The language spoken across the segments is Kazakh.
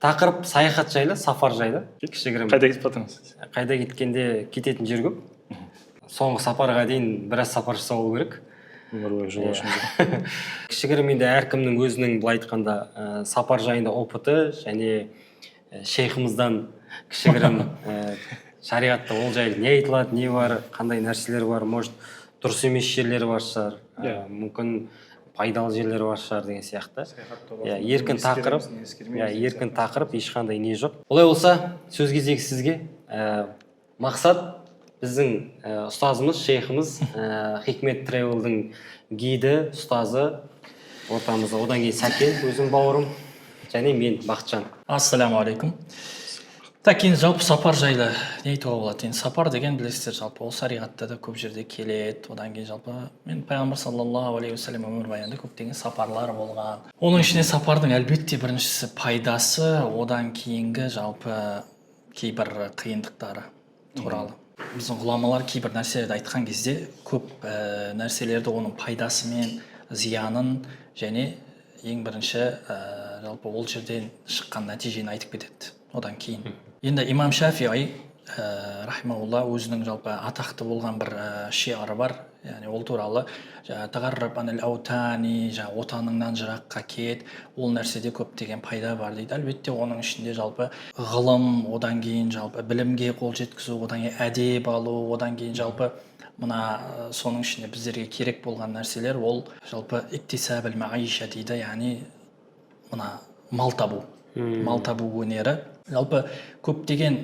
Тақырып саяхат жайлы, сапар жайлы. Кішігірім. Қайда кетіп жатырмыз? Қайда кеткенде кететін жер көп. Соңғы сапарға дейін біраз сапар жасау болу керек. Өмір бойы жолаушымыз. Кішігірім енді әркімнің өзінің былай айтқанда сапар жайында опыты және шейхіміздан кішігірім шариғатта ол жайлы не айтылады, не бар, қандай нәрселер бар, может дұрыс емес жерлері бар шығар, мүмкін пайдалы жерлері бар шығар деген сияқты. Еркін тақырып, еркін тақырып, ешқандай не жоқ. Олай болса, сөз кезегі сізге. Мақсат біздің ұстазымыз, шейхіміз, Хикмет Тревелдің гиді, ұстазы ортамызда. Одан кейін Сәкен, өзім бауырым, және мен Бақытжан. Ассаламу алейкум. Так, енді жалпы сапар жайлы не айтуға болады? Енді сапар деген білесіздер, жалпы ол шариғатта да көп жерде келеді. Одан кейін жалпы мен пайғамбар саллаллаху алейхи уассалам өмірбаянында көптеген сапарлар болған. Оның ішінде сапардың әлбетте біріншісі пайдасы, одан кейінгі жалпы кейбір қиындықтары туралы. Біздің ғұламалар кейбір нәрселерді айтқан кезде көп нәрселерді оның пайдасы мен зиянын және ең бірінші жалпы ол жерден шыққан нәтижені айтып кетеді. Одан кейін енді имам Шафиғи рахимаулла өзінің жалпы атақты болған бір шиары бар, яғни ол туралы тағарраб анил аутани, отаныңнан жыраққа кет, ол нәрседе көптеген пайда бар дейді. Әлбетте оның ішінде жалпы ғылым, одан кейін жалпы білімге қол жеткізу, одан кейін әдеп алу, одан кейін жалпы мына соның ішінде біздерге керек болған нәрселер ол жалпы иктисабул маиша дейді, яғни мына мал табу өнері. Жалпы көптеген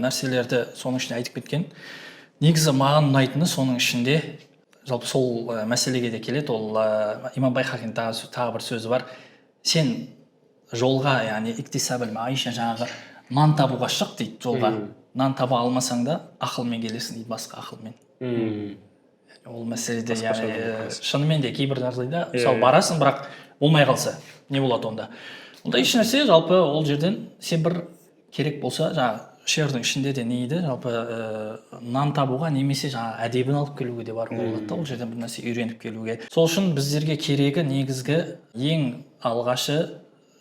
нәрселерді соның ішінде айтып кеткен. Негізі маған ұнайтыны соның ішінде жалпы сол мәселеге де келеді. Ол имам Байхақидің тағы бір сөзі бар. Сен жолға, яғни иктисабул маиша, жаңағы нан табуға шық дейді жолға. Нан таба алмасаң да ақылмен келесің дейді, басқа ақылмен. Ол мәселеде яғни шынымен де кейбір нәрседе мысалы барасың, бірақ болмай қалса не болады онда? Онда еш нәрсе, жалпы ол жерден сен бір керек болса, жаңағы шердің ішінде де нейді, жалпы нан табуға немесе жаңағы әдебін алып келуге де бар болады да, ол жерден бір нәрсе үйреніп келуге. Сол үшін біздерге керегі негізгі ең алғашы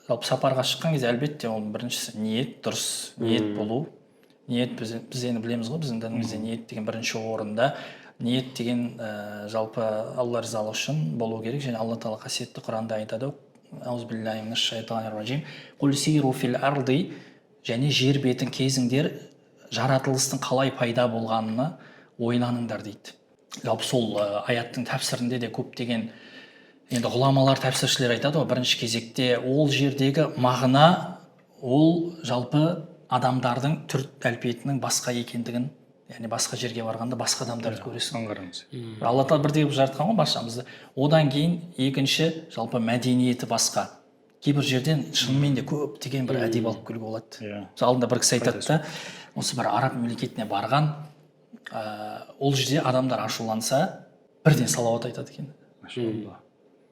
жалпы сапарға шыққан кезде әлбетте ол біріншісі ниет, дұрыс ниет болу. Ниет біз енді білеміз ғой, біздің дінімізде ниет деген бірінші орында. Ниет деген жалпы Алла ризалығы үшін болу керек, және Алла тағала қасиетті Құранда айтады: Аузубиллахи минаш шайтанир ражим. Қул сиру фил арди, және жер бетін кезіңдер жаратылыстың қалай пайда болғанына ойланыңдар дейді. Жалпы сол аяттың тәпсірінде де көптеген енді ғұламалар, тәпсіршілер айтады ғой, бірінші кезекте ол жердегі мағына ол жалпы адамдардың түр әлпетінің басқа екендігін, яғни басқа жерге барғанда басқа адамдарды көресің. Алла тағала бірдей қылып жаратқан ғой баршамызды. Одан кейін екінші жалпы мәдениеті басқа. Кейбір жерден шынымен де көптеген бір әдеп алып келуге болады. Алдында бір кісі айтады да, осы бір араб мемлекетіне барған, ол жерде адамдар ашуланса, бірден салауат айтады екен.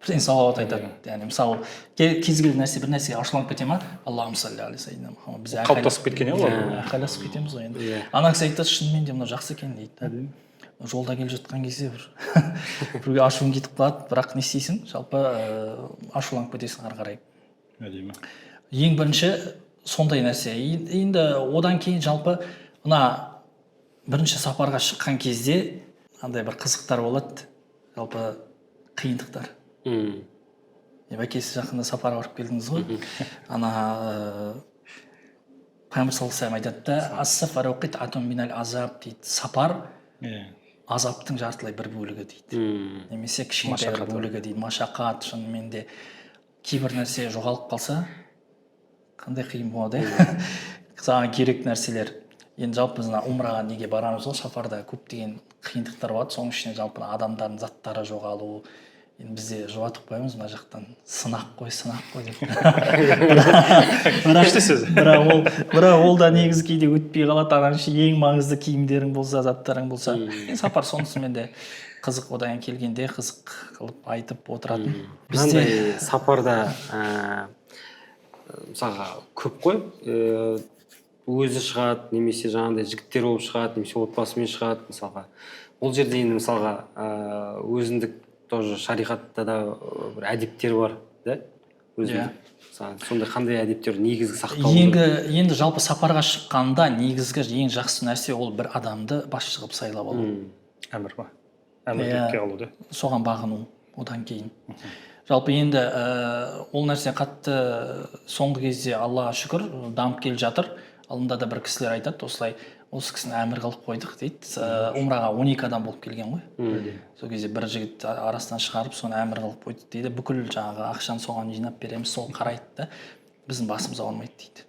Бірден салауат айтады. Яғни мысалы кез келген нәрсе бір нәрсеге ашуланып кете ма? Аллахумма салли аля саййидина Мұхаммад. Біз қалыптасып кеткен олар. Айқайласып кетеміз ғой енді. Ана кісі айтады, шынымен де мына жақсы екен дейді. Жолда келе жатқан кезде біреуге ашуың кетіп қалады, бірақ не істейсің? Жалпы ашуланып кетесің ары қарай. Ең бірінші сондай нәрсе. Енді одан кейін жалпы мына бірінші сапарға шыққан кезде андай бір қызықтар болады, жалпы қиындықтар. Әкесі жақында сапарға барып келдіңіз ғой. Ана пайғамбар саллаллаху алейхи ва саллям айтады да, ас-сафару қитъатун минал азаб дейді. Сапар азаптың жартылай бір бөлігі дейді. Немесе кішкентай бір бөлігі дейді. Машақат, шынымен де кейбір нәрсе жоғалып қалса, қандай қиын болады. Саған керек нәрселер. Енді жалпы біз умраға неге барамыз ғой, сапарда көптеген қиындықтар болады. Соның ішінде жалпы адамдардың заттары жоғалу. Енді бізде жұбатып қоямыз мына жақтан, сынақ қой деп. Бірақ ол да негізі кейде өтпей қалады. Ананың ішінде ең маңызды киімдерің болса, заттарың болса. Сапар сонысымен де қызық, одан келгенде қызық қылып айтып отыратын. Бізде сапарда мысалға көп қой, өзі шығады, немесе жаңағыдай жігіттер болып шығады, немесе отбасымен шығады мысалға. Ол жерде енді мысалға өзіндік тоже шариғатта да бір әдептер бар, да? өзінде сондай қандай әдептер негізгі сақталу енді жалпы сапарға шыққанда негізгі ең жақсы нәрсе ол бір адамды басшы қылып сайлап алу. әмір ма әмірлікке алу да Соған бағыну одан кейін. Жалпы енді ол нәрсе қатты соңғы кезде Аллаға шүкір дамып келе жатыр. Алдында да бір кісілер айтады, осылай осы кісіні әмір қылып қойдық дейді. Умраға 12 адам болып келген ғой. Сол кезде бір жігіт арасынан шығарып, соны әмір қылып қойдық дейді. Бүкіл жаңағы ақшаны соған жинап береміз, сол қарайды да. Біздің басымыз ауырмайды дейді.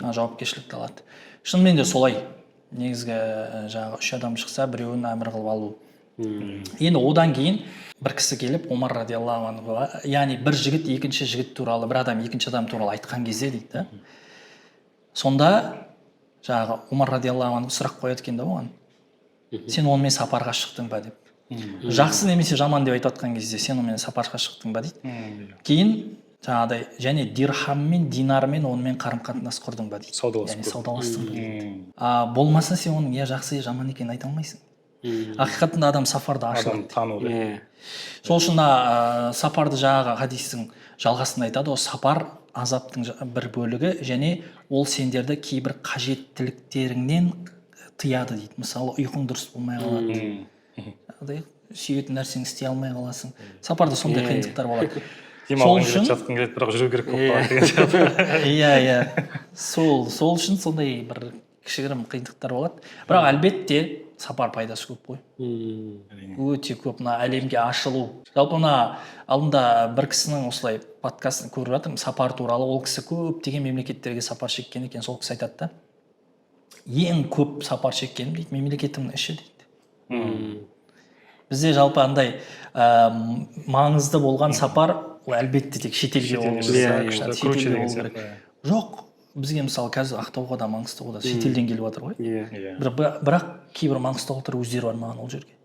Жауапкершілікті алады. Шынымен де солай. Негізгі жаңағы 3 адам шықса, біреуін әмір қылып алу. Енді одан кейін бір кісі келіп Омар радиаллаху анхуға, яғни бір жігіт екінші жігіт туралы, бір адам екінші адам туралы айтқан кезде дейді. Сонда жаңағы Омар радиаллаху анху сұрақ қояды екен да оған. Сен онымен сапарға шықтың ба деп. Жақсы немесе жаман деп айтып жатқан кезде сен онымен сапарға шықтың ба дейді. Кейін жаңағыдай және дирхаммен, динармен онымен қарым-қатынас құрдың ба дейді. Яғни саудаластың ба дейді. Болмаса сен оның я жақсы я жаман екенін айта алмайсың. Ақиқатында адам сапарда ашылады. Сол үшін сапарды жаңағы хадистің жалғасында айтады, ол сапар азаптың бір бөлігі және ол сендерді кейбір қажеттіліктеріңнен тыяды дейді. Мысалы, ұйқың дұрыс болмай қалады. Сүйетін нәрсені істей алмай қаласың. Сапарда сондай қиындықтар болады. демалғың келеді, жатқың келеді, бірақ жүру керек болып қалады деген сияқты. Иә. Сол үшін сондай бір кішігірім қиындықтар болады. Бірақ әлбетте сапар пайдасы көп қой. Өте көп. Мына әлемге ашылу. Жалпы мына алдында бір кісінің осылай подкастын көріп жатырмын, сапар туралы. Ол кісі көптеген мемлекеттерге сапар шеккен екен. Сол кісі айтады да, ең көп сапар шеккенім дейді, мемлекетімнің іші дейді. Бізде жалпы андай маңызды болған сапар, ол әлбетте тек шетелге болу керек. Жоқ. Бізге мысалы қазір Ақтауға да Маңғыстауға да шетелден келіп жатыр ғой. Бірақ кейбір маңғыстаулықтар өздері бармаған ол жерге.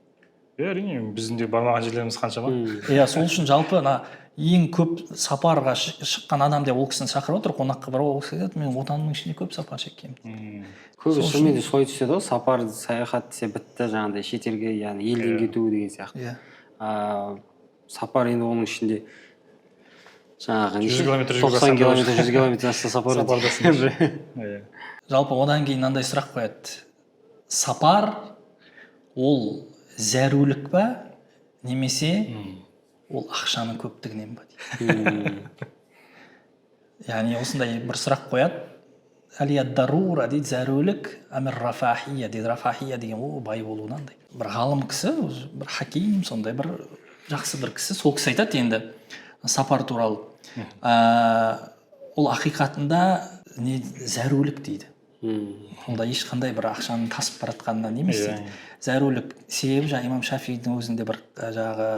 Әрине, біздің де бармаған жерлеріміз қаншама. Сол үшін жалпы ең көп сапарға шыққан адам деп ол кісіні шақырып отыр, қонаққа барып, ол кісі айтады, мен отанымның ішінде көп сапар шеккенмін. Көбі шынымен де солай түседі ғой, сапар, саяхат десе бітті, жаңағыдай шетелге, яғни елден кету деген сияқты. Сапар енді оның ішінде жаңағы 90 километр, 100 километр асты сапар. Жалпы одан кейін мынандай сұрақ қояды. Сапар ол зәрулік па, немесе ол ақшаның көптігінен ба дейді. Яғни осындай бір сұрақ қояды. Алияд-дарура дейді, зәрулік, әмір рафахия дейді. Рафахия деген ол бай болуынан дейді. Бір ғалым кісі, бір хаким, сондай бір жақсы бір кісі, сол кісі айтады енді сапар туралы. Ол ақиқатында зәрулік дейді. Онда ешқандай бір ақшаның тасып баратқанынан емес дейді. Зәрулік себебі жаңа имам Шафидің өзінде бір жағы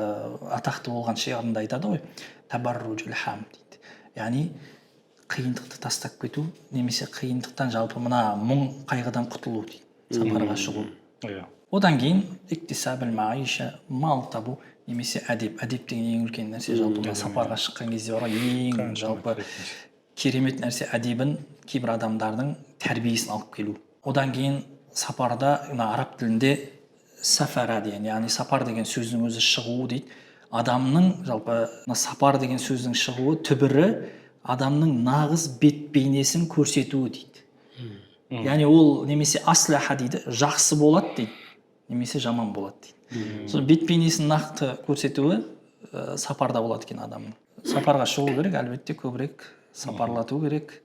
атақты болған шиғырында айтады ғой, табарруджул хам дейді. Яғни қиындықты тастап кету, немесе қиындықтан жалпы мына мұң қайғыдан құтылу дейді. Сапарға шығу. Одан кейін иктисабул маиша, мал табу, немесе әдеп. Әдеп деген ең үлкен нәрсе. Жалпы сапарға шыққан кезде бар ең жалпы керемет нәрсе әдебін, кейбір адамдардың тәрбиесін алып келу. Одан кейін сапарда араб тілінде сафара деген, яғни сапар деген сөздің өзі шығуы дейді. Адамның жалпы сапар деген сөздің шығуы түбірі адамның нағыз бет бейнесін көрсетуі дейді. Яғни ол немесе аслаха дейді, жақсы болады дейді, немесе жаман болады дейді. Сол бет бейнесін нақты көрсетуі сапарда болады екен адамның. Сапарға шығу керек, әлбетте көбірек сапарлату керек.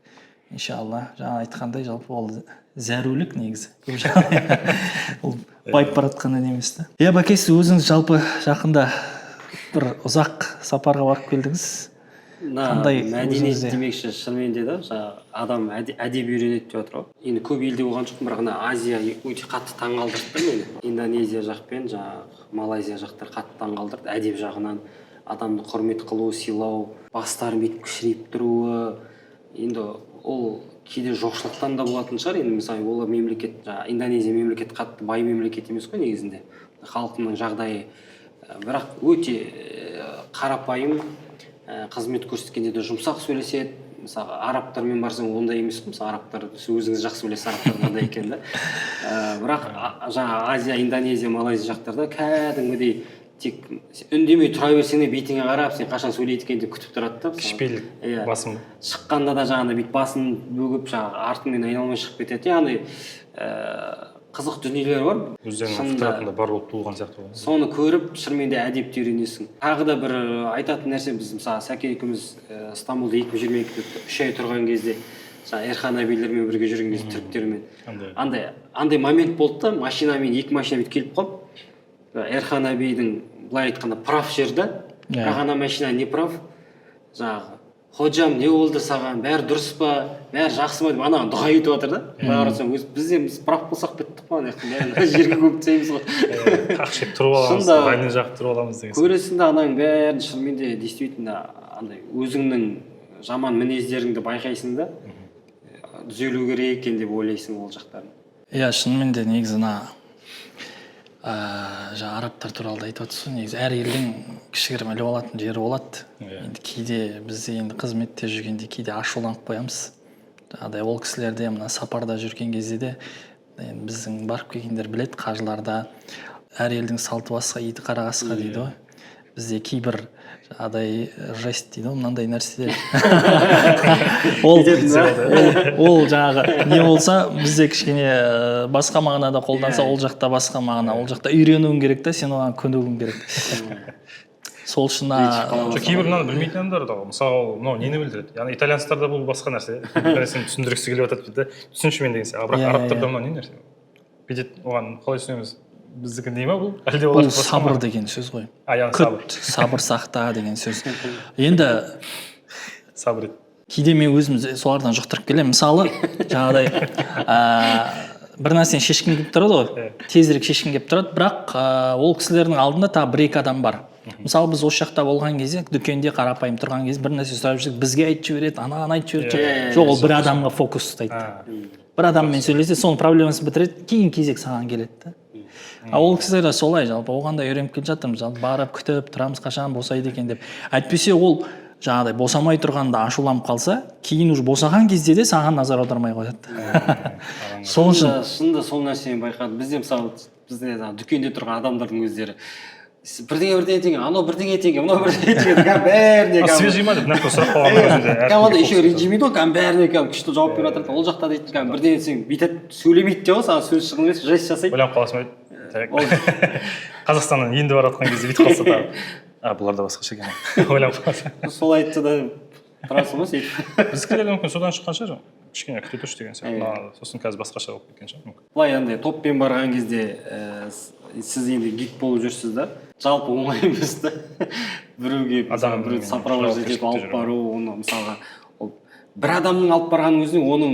Иншалла, жаңа айтқандай жалпы ол зәрулік негізі. Ол байып баратқаннан емес та. Бәкесі, өзіңіз жалпы жақында бір ұзақ сапарға барып келдіңіз. Мәдениет демекші шынымен де адам әдеп үйренеді деп отыр ғой. Енді көп елде болған жоқ, бірақ Азия өте қатты таңғалдырды мені. Индонезия жақпен Малайзия жақтар қатты таңғалдырды. Әдеп жағынан адамды құрмет қылу, сыйлау, бастарын бүйтіп кішірейіп тұруы. Енді ол кейде жоқшылықтан да болатын шығар. Енді мысалы олар мемлекет, Индонезия мемлекет қатты бай мемлекет емес қой негізінде. Халқының жағдайы, бірақ өте қарапайым, қызмет көрсеткенде де жұмсақ сөйлеседі. Мысалы арабтармен барсаң ондай емес қой. Мысалы арабтар өзіңіз жақсы білесіз арабтар қандай екен да. Бірақ жаңа Азия, Индонезия, Малайзия жақтарда кәдімгідей тек үндемей тұра берсең де бетіңе қарап сен қашан сөйлейді екен деп күтіп тұрады да. кішіпейілдік басым. Шыққанда да жаңағыдай бүйтіп басын бөгіп жаңағы артыңмен айналмай шығып кетеді. Яғни қызық дүниелер бар. Өздерінің фитратында бар болып туылған сияқты ғой. Соны көріп шынымен де әдепті үйренесің. Тағы да бір айтатын нәрсе, біз мысалы Сәке екеуміз Стамбулда 2022-де 3 ай тұрған кезде жаңағы Эрхан әбилермен бірге жүрген кезде түріктермен андай момент болды да, машинамен 2 машина бүйтіп келіп қалып, Эрхан әбидің былай айтқанда прав жерді, бірақ ана машина не прав, жаңағы ходжам не болды саған, бәрі дұрыс па, бәрі жақсы ма деп анаған дұға етіп жатыр да. Былай қарасаң біз прав болсақ біттік қой, ана жерге көп түсеміз ғой. Қақшып тұрып аламыз, байлын жағып тұрып аламыз деген. Көресің де ананың бәрін шынымен де действительно андай өзіңнің жаман мінездеріңді байқайсың да, түзелу керек екен деп ойлайсың ол жақтарын. Иә, шынымен де негізі жаңа арабтар туралы да айтып отырсыз ғой, негізі әр елдің кішігірім іліп алатын жері болады. Енді кейде бізде енді қызметте жүргенде кейде ашуланып қоямыз. Жаңағыдай ол кісілерде мына сапарда жүрген кезде де енді біздің барып келгендер біледі, қажыларда әр елдің салты басқа, иті қара қасқа дейді ғой. Бізде кейбір жаңағыдай жест дейді ғой, мынандай нәрселер. Ол жаңағы не болса бізде кішкене басқа мағынада қолданса, ол жақта басқа мағына, ол жақта үйренуің керек та, сен оған көнуің керек. Сол үшін кейбір мынаны білмейтін адамдар да, мысалы мынау нені білдіреді, яғни итальянецтарда бұл басқа нәрсе, бір нәрсені түсіндіргісі келіп жатады дейді, түсінші мен деген сияқты, бірақ арабтарда мынау не нәрсе, бүйтеді, оған қалай түсінеміз? Біздікі не ма бұл? Әлде олар сабыр деген сөз ғой. Күт, сабыр сақта деген сөз. Енді сабыр ет. Кейде мен өзім солардан жұқтырып келемін. Мысалы, жаңағыдай бір нәрсені шешкім келіп тұрады ғой. Тезірек шешкім келіп тұрады, бірақ ол кісілердің алдында тағы 1-2 адам бар. Мысалы, біз осы жақта болған кезде, дүкенде қарапайым тұрған кезде бір нәрсе сұрап жүрсек, бізге айтып жібереді, анаған айтып жібереді. Жоқ, ол бір адамға фокус ұстайды. Бір адаммен сөйлесе, соның проблемасын бітіреді, кейін кезек саған келеді. Ол кісілер солай, жалпы оған да үйреніп келе жатырмыз, жалпы барып күтіп тұрамыз, қашан босайды екен деп. Әйтпесе ол жаңағыдай босамай тұрғанда ашуланып қалса, кейін уже босаған кезде де саған назар аудармай қояды. Сол үшін шынында сол нәрсені байқадым. Бізде мысалы дүкенде тұрған адамдардың өздері бірдеңе теңге, анау бірдеңе теңге, мынау бірдеңе теңге, бәріне свежий ма деп нақты сұрақ қойғанның өзінде. Команда еще ренжімейді ғой, бәріне күшті жауап беріп жатыр. Ол жақта дейді, бірдеңе десең бүйтеді, сөйлемейді де ғой, саған сөз шығын емес, жест жасайды. Ойланып қаласың ба? Қазақстаннан енді барып жатқан кезде бүйтіп қалса да, бұлар да басқаша екен. Ойланып қаласың. Сол айтты да тұрасың ба сөйтіп. Біздікілер мүмкін содан шыққан шығар, кішкене күтетуші деген сияқты. Сосын қазір басқаша болып кеткен шығар. Былай андай топпен барған кезде сіз енді гид болып жүрсіз да, жалпы оңай емес та. Біреуге біреуді сопровождать етіп алып бару, оны мысалға бір адамның алып барғанның өзіне оның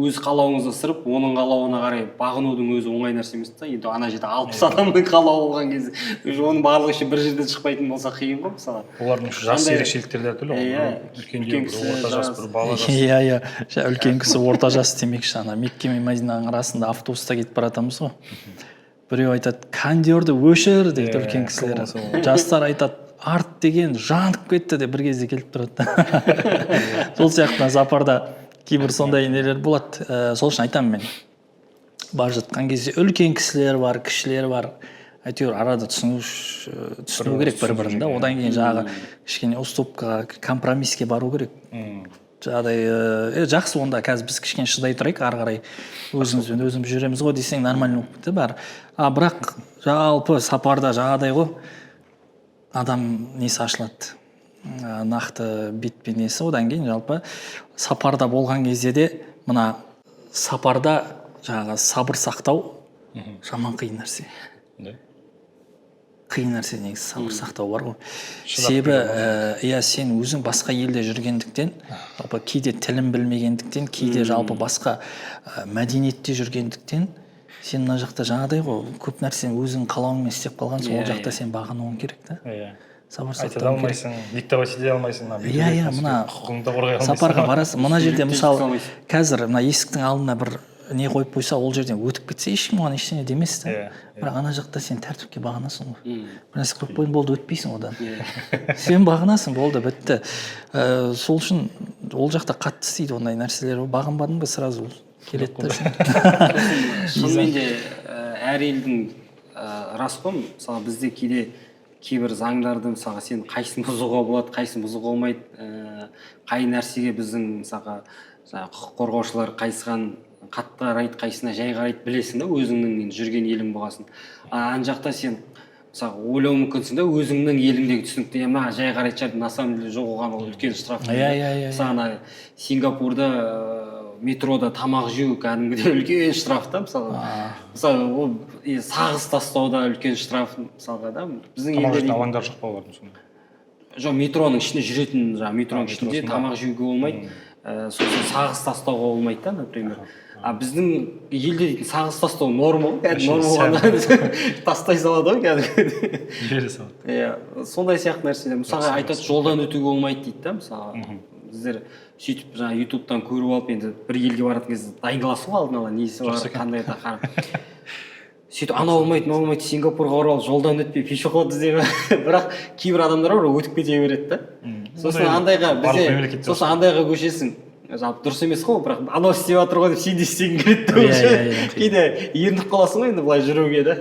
өз қалауыңызды ысырып, оның қалауына қарай бағынудың өзі оңай нәрсе емес та. Енді ана жерде 60 адамның қалауы болған кезде, оның барлығы үшін бір жерден шықпайтын болса қиын ғой мысалы. Олардың жас ерекшеліктері де әртүрлі ғой. Үлкен кісі, орта жас, бір бала жас. Иә, үлкен кісі, орта жас демекші, ана Мекке мен Мәдинаның арасында автобуста кетіп бара жатамыз ғой. Біреу айтады, кондерді өшір дейді үлкен кісілер. Жастар айтады, арт деген жанып кетті деп бір кезде келіп тұрады. Сол сияқты сапарда кейбір сондай нелер болады. Сол үшін айтамын мен. Бар жатқан кезде үлкен кісілер бар, кішілер бар. Әйтеуір арада түсіну керек бір-бірін да. Одан кейін жаңағы кішкене уступкаға, компромисске бару керек. Жаңағыдай жақсы, онда қазір біз кішкене шыдай тұрайық, ары қарай өзімізбен өзіміз жүреміз ғой десең нормально болып кетті бәрі. Бірақ жалпы сапарда жаңағыдай ғой, адам несі ашылады, нақты бетпен несі. Одан кейін жалпы сапарда болған кезде де мына сапарда жаңағы сабыр сақтау жаман қиын нәрсе. Қиын нәрсе негізі сабыр сақтау бар ғой. Себебі сен өзің басқа елде жүргендіктен, жалпы кейде тілін білмегендіктен, кейде жалпы басқа мәдениетте жүргендіктен, сен мына жақта жаңағыдай ғой, көп нәрсені өзің қалауыңмен істеп қалғансың, ол жақта сен бағынуың керек та. Сабыр сақтауың керек. Айта алмайсың, диктовать ете алмайсың. Мына құқығыңды қорғай алмайсың. сапарға барасың, мына жерде мысалы қазір мына есіктің алдына бір не қойып қойса, ол жерден өтіп кетсе ешкім оған ештеңе демес та. Бірақ ана жақта сен тәртіпке бағынасың ғой. Бір нәрсе қойып қойдың, болды, өтпейсің одан. Сен бағынасың, болды, бітті. Сол үшін ол жақта қатты істейді ондай нәрселер. Бағынбадың ба, сразу келеді да. Шынымен де әр елдің рас қой, мысалы бізде кейбір заңдарды мысалға сен қайсысын бұзуға болады, қайсысын бұзуға болмайды, қай нәрсеге біздің мысалға жаңағы құқық қорғаушылар қайсыған қатты қарайды, қайсысына жай қарайды білесің да, өзіңнің енді жүрген елің болғасын. Ана жақта сен мысалы ойлау мүмкінсің да, өзіңнің еліңдегі түсінікті мына жай қарайтын шығар, на самом деле жоқ, оған ол үлкен штраф. Мысалы ана Сингапурда метрода тамақ жеу кәдімгідей үлкен штраф та, мысалы ол сағыз тастауда үлкен штраф мысалға да. Біздің елде алаңдар жоқ па олардың сонда? Жоқ, метроның ішінде жүретін, жаңағы метроның ішінде тамақ жеуге болмайды, сосын сағыз тастауға болмайды да, например. Біздің елде дейтін сағыз тастау норма ғой, кәдімгі норма болғанда тастай салады ғой кәдімгі. Бере салады. Иә, сондай сияқты нәрселер. Мысалға айтады, жолдан өтуге болмайды дейді да, мысалға. Біздер сөйтіп жаңағы ютубтан көріп алып, енді бір елге баратын кезде дайындаласың ғой алдын ала, несі бар, қандай тақырып. Сөйтіп анау болмайды, мынау болмайды, Сингапурға барып жолдан өтпей пешеход іздеп, бірақ кейбір адамдар бар өтіп кете береді да. Сосын андайға көшесің. Жалпы дұрыс емес қой, бірақ анау істеп жатыр ғой деп сен де істегің келеді. Кейде ерініп қаласың ғой енді былай жүруге да.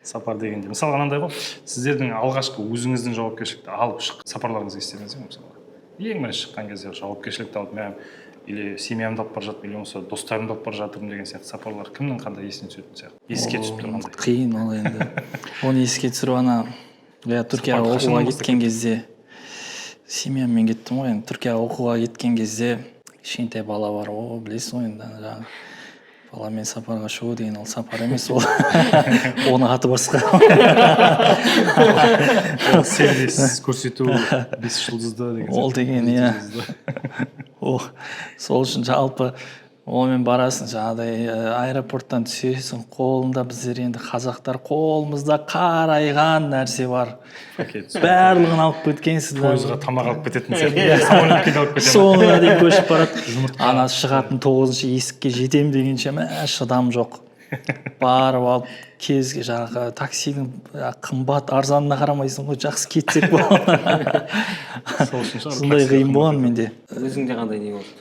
Сапар дегенде мысалы анандай ғой, сіздердің алғашқы өзіңіздің жауапкершілікті алып шыққан сапарларыңызды естеріңізде ме мысалы? Ең бірінші шыққан кезде жауапкершілікті алып, мен или семьямды алып бара жатырмын, или болмаса достарымды алып бара жатырмын деген сияқты сапарлар кімнің қандай есіне түсетін сияқты? Еске түсіп тұрғандай. Қиын ол енді. Оны еске түсіру ана Түркияға оқуға кеткен кезде, семьяммен кеттім ғой енді, Түркияға оқуға кеткен кезде кішкентай бала бар, білесің ғой енді жаңағы баламен сапарға шығу деген ол сапар емес, ол оның аты басқа. Сервис көрсету 5 жұлдызды деген. Ол деген, иә. Сол үшін жалпы онымен барасың, жаңағыдай аэропорттан түсесің, қолында біздер енді қазақтар қолымызда қарайған нәрсе бар. Барлығын алып кеткенсіз. Пойызға тамақ алып кететін сияқты. Самолетке де алып кетемін. Соңына дейін көшіп барады. Ана шығатын 9-шы есікке жетем дегенше шыдам жоқ. Барып алып кезге жаңағы таксидің қымбат арзанына қарамайсың ғой, жақсы кетсек болады. Сондай қиын болған менде. Өзіңде қандай не болды?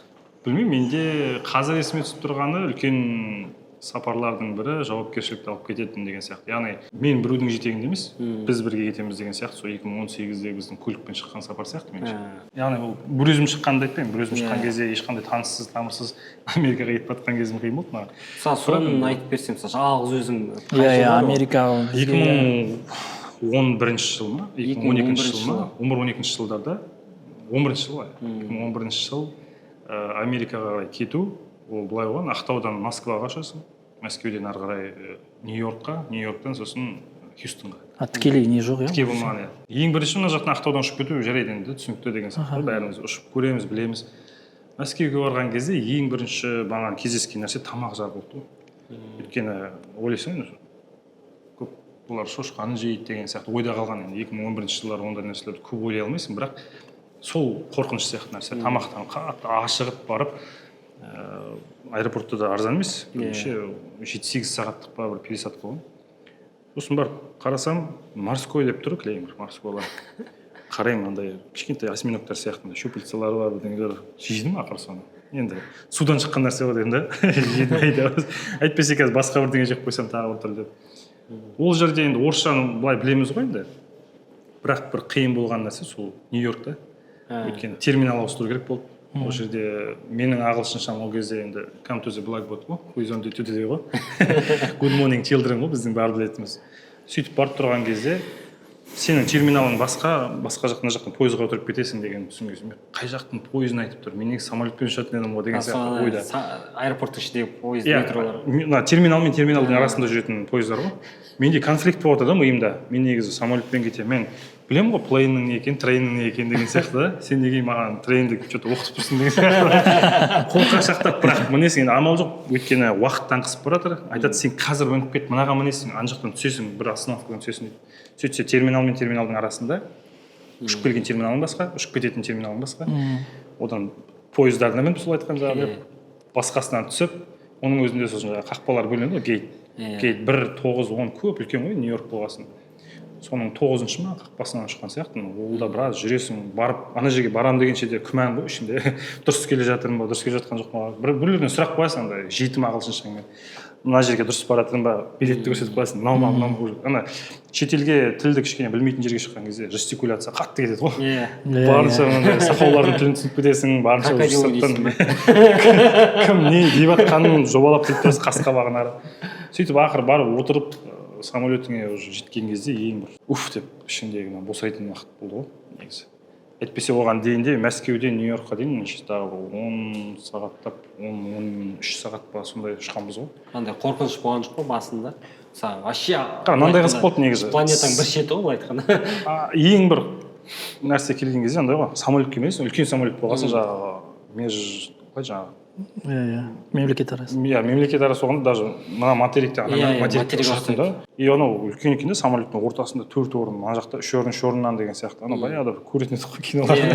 Білмеймін, менде қазір есіме түсіп тұрғаны үлкен сапарлардың бірі жауапкершілікті алып кететін деген сияқты. Яғни мен біреудің жетегінде емес, біз бірге кетеміз деген сияқты. Сол 2018-де біздің көлікпен шыққан сапар сияқты меніңше. Яғни ол бір өзім шыққанды айтпаймын, бір өзім шыққан кезде ешқандай таныссыз, тамырсыз Америкаға кетіп жатқан кезім қиын болды маған. Мысалы соны айтып берсем, жалғыз өзің. Иә, Америкаға 2011 жыл ма, 2012 жыл ма, 11-12 жылдарда, 11 жыл ғой, 2011 жыл Америкаға кету, ол былай болған, Ақтаудан Москваға ұшасың, Мәскеуден ары қарай Нью-Йоркқа, Нью-Йорктан сосын Хьюстонға. Тікелей не жоқ, тіке болмаған, иә. Ең бірінші мына жақтан Ақтаудан ұшып кету жарайды енді, түсінікті деген сияқты. Бәріміз ұшып көреміз, білеміз. Мәскеуге барған кезде ең бірінші маған кездескен нәрсе тамақ жағы болды. Өйткені ойлайсың, көп бұлар шошқаны жейді деген сияқты ойда қалған. енді 2011 жылдары ондай нәрселерді көп ойлай алмайсың, бірақ сол қорқыныш сияқты нәрсе. Тамақтан қатты ашығып барып, аэропортта да арзан емес, 7-8 сағаттық па бір пересадка болған. Сосын барып қарасам, морской деп тұр, клеймер, морскойлар. Қараймын, андай кішкентай осьминогтар сияқты, щупальцалары бар бірдеңелер. Жейдім ақыры соны. Енді судан шыққан нәрсе ғой енді. Жейдім айдабыз. Әйтпесе қазір басқа бірдеңе жеп қойсам тағы бір деп. Ол жерде енді орысшаны былай білеміз ғой енді. Бірақ бір қиын болған нәрсе сол Нью-Йоркта. Өйткені терминал ауыстыру керек болды. Ол жерде менің ағылшыншам ол кезде енді come to the blackboard ғой, who is on duty today ғой. Good morning children ғой, біздің бәрі білетініміз. Сөйтіп барып тұрған кезде сенің терминалың басқа жақтан пойызға отырып кетесің деген түсінгенсің. Қай жақтың пойызын айтып тұр, мен неге самолетпен ұшатын едім ғой деген сияқты ойда. Аэропорттың ішіндегі пойыз, метролар. Терминал мен терминалдың арасында жүретін пойыздар ғой. Менде конфликт болып жатыр да миымда. Мен негізі самолетпен кетемін. Мен білемін ғой, плейннің не екенін, трейннің не екенін деген сияқты да. Сен неге маған трейнді что-то оқытып тұрсың деген сияқты. Қолқа шақтап, бірақ мінесің, енді амал жоқ. Өйткені уақыттан қысып бара жатыр. Айтады, сен қазір мініп кет, мынаға мінесің, ана жақтан түсесің, бір остановкадан түсесің дейді. Сөйтсе терминал мен терминалдың арасында ұшып келген терминалың басқа, ұшып кететін терминалың басқа. Одан пойыздарына мініп, сол айтқан жаңағы басқасынан түсіп, оның өзінде сосын қақпалар бөлінеді ғой, гейт. Гейт 1, 9, 10 көп үлкен ғой, Нью-Йорк болғасын. соның 9-шы ма қақпасынан шыққан сияқтымын. Ол да біраз жүресің, барып ана жерге барам дегенше де күмән ғой ішінде. Дұрыс келе жатырмын ба, дұрыс келе жатқан жоқ па. Біреулерден сұрақ қоясың, андай жетім ағылшынша мына жерге дұрыс баратырмын ба, билетті көрсетіп қоясың. Мынау ана шетелге тілді кішкене білмейтін жерге шыққан кезде жестикуляция қатты кетеді ғой. Барынша сақаулардың тілін түсініп кетесің, барынша кім не деп жатқанын жобалап кетесің қас-қабағын ары. Сөйтіп ақыры барып отырып самолетіңе уже жеткен кезде ең бір уф деп ішіңдегі босайтын уақыт болды ғой негізі. Әйтпесе оған дейін де Мәскеуден Нью-Йоркқа дейін неше тағы 10 сағаттап 13 сағат па сондай ұшқанбыз ғой. Андай қорқыныш болған жоқ па басында? Мысалы вообще мынандай қызық болды негізі. Планетаның бір шеті ғой былай айтқанда. Ең бір нәрсе келген кезде андай ғой, самолетке емес, үлкен самолет болғасын жаңағы мемлекет арасы. Мемлекет арасы болғанда даже мына материкте материк ұшақтың да. И анау үлкен екен де самолеттің ортасында 4 орын, ана жақта 3 орын, 3 орыннан деген сияқты. Анау баяғыда көретін едік қой киноларда.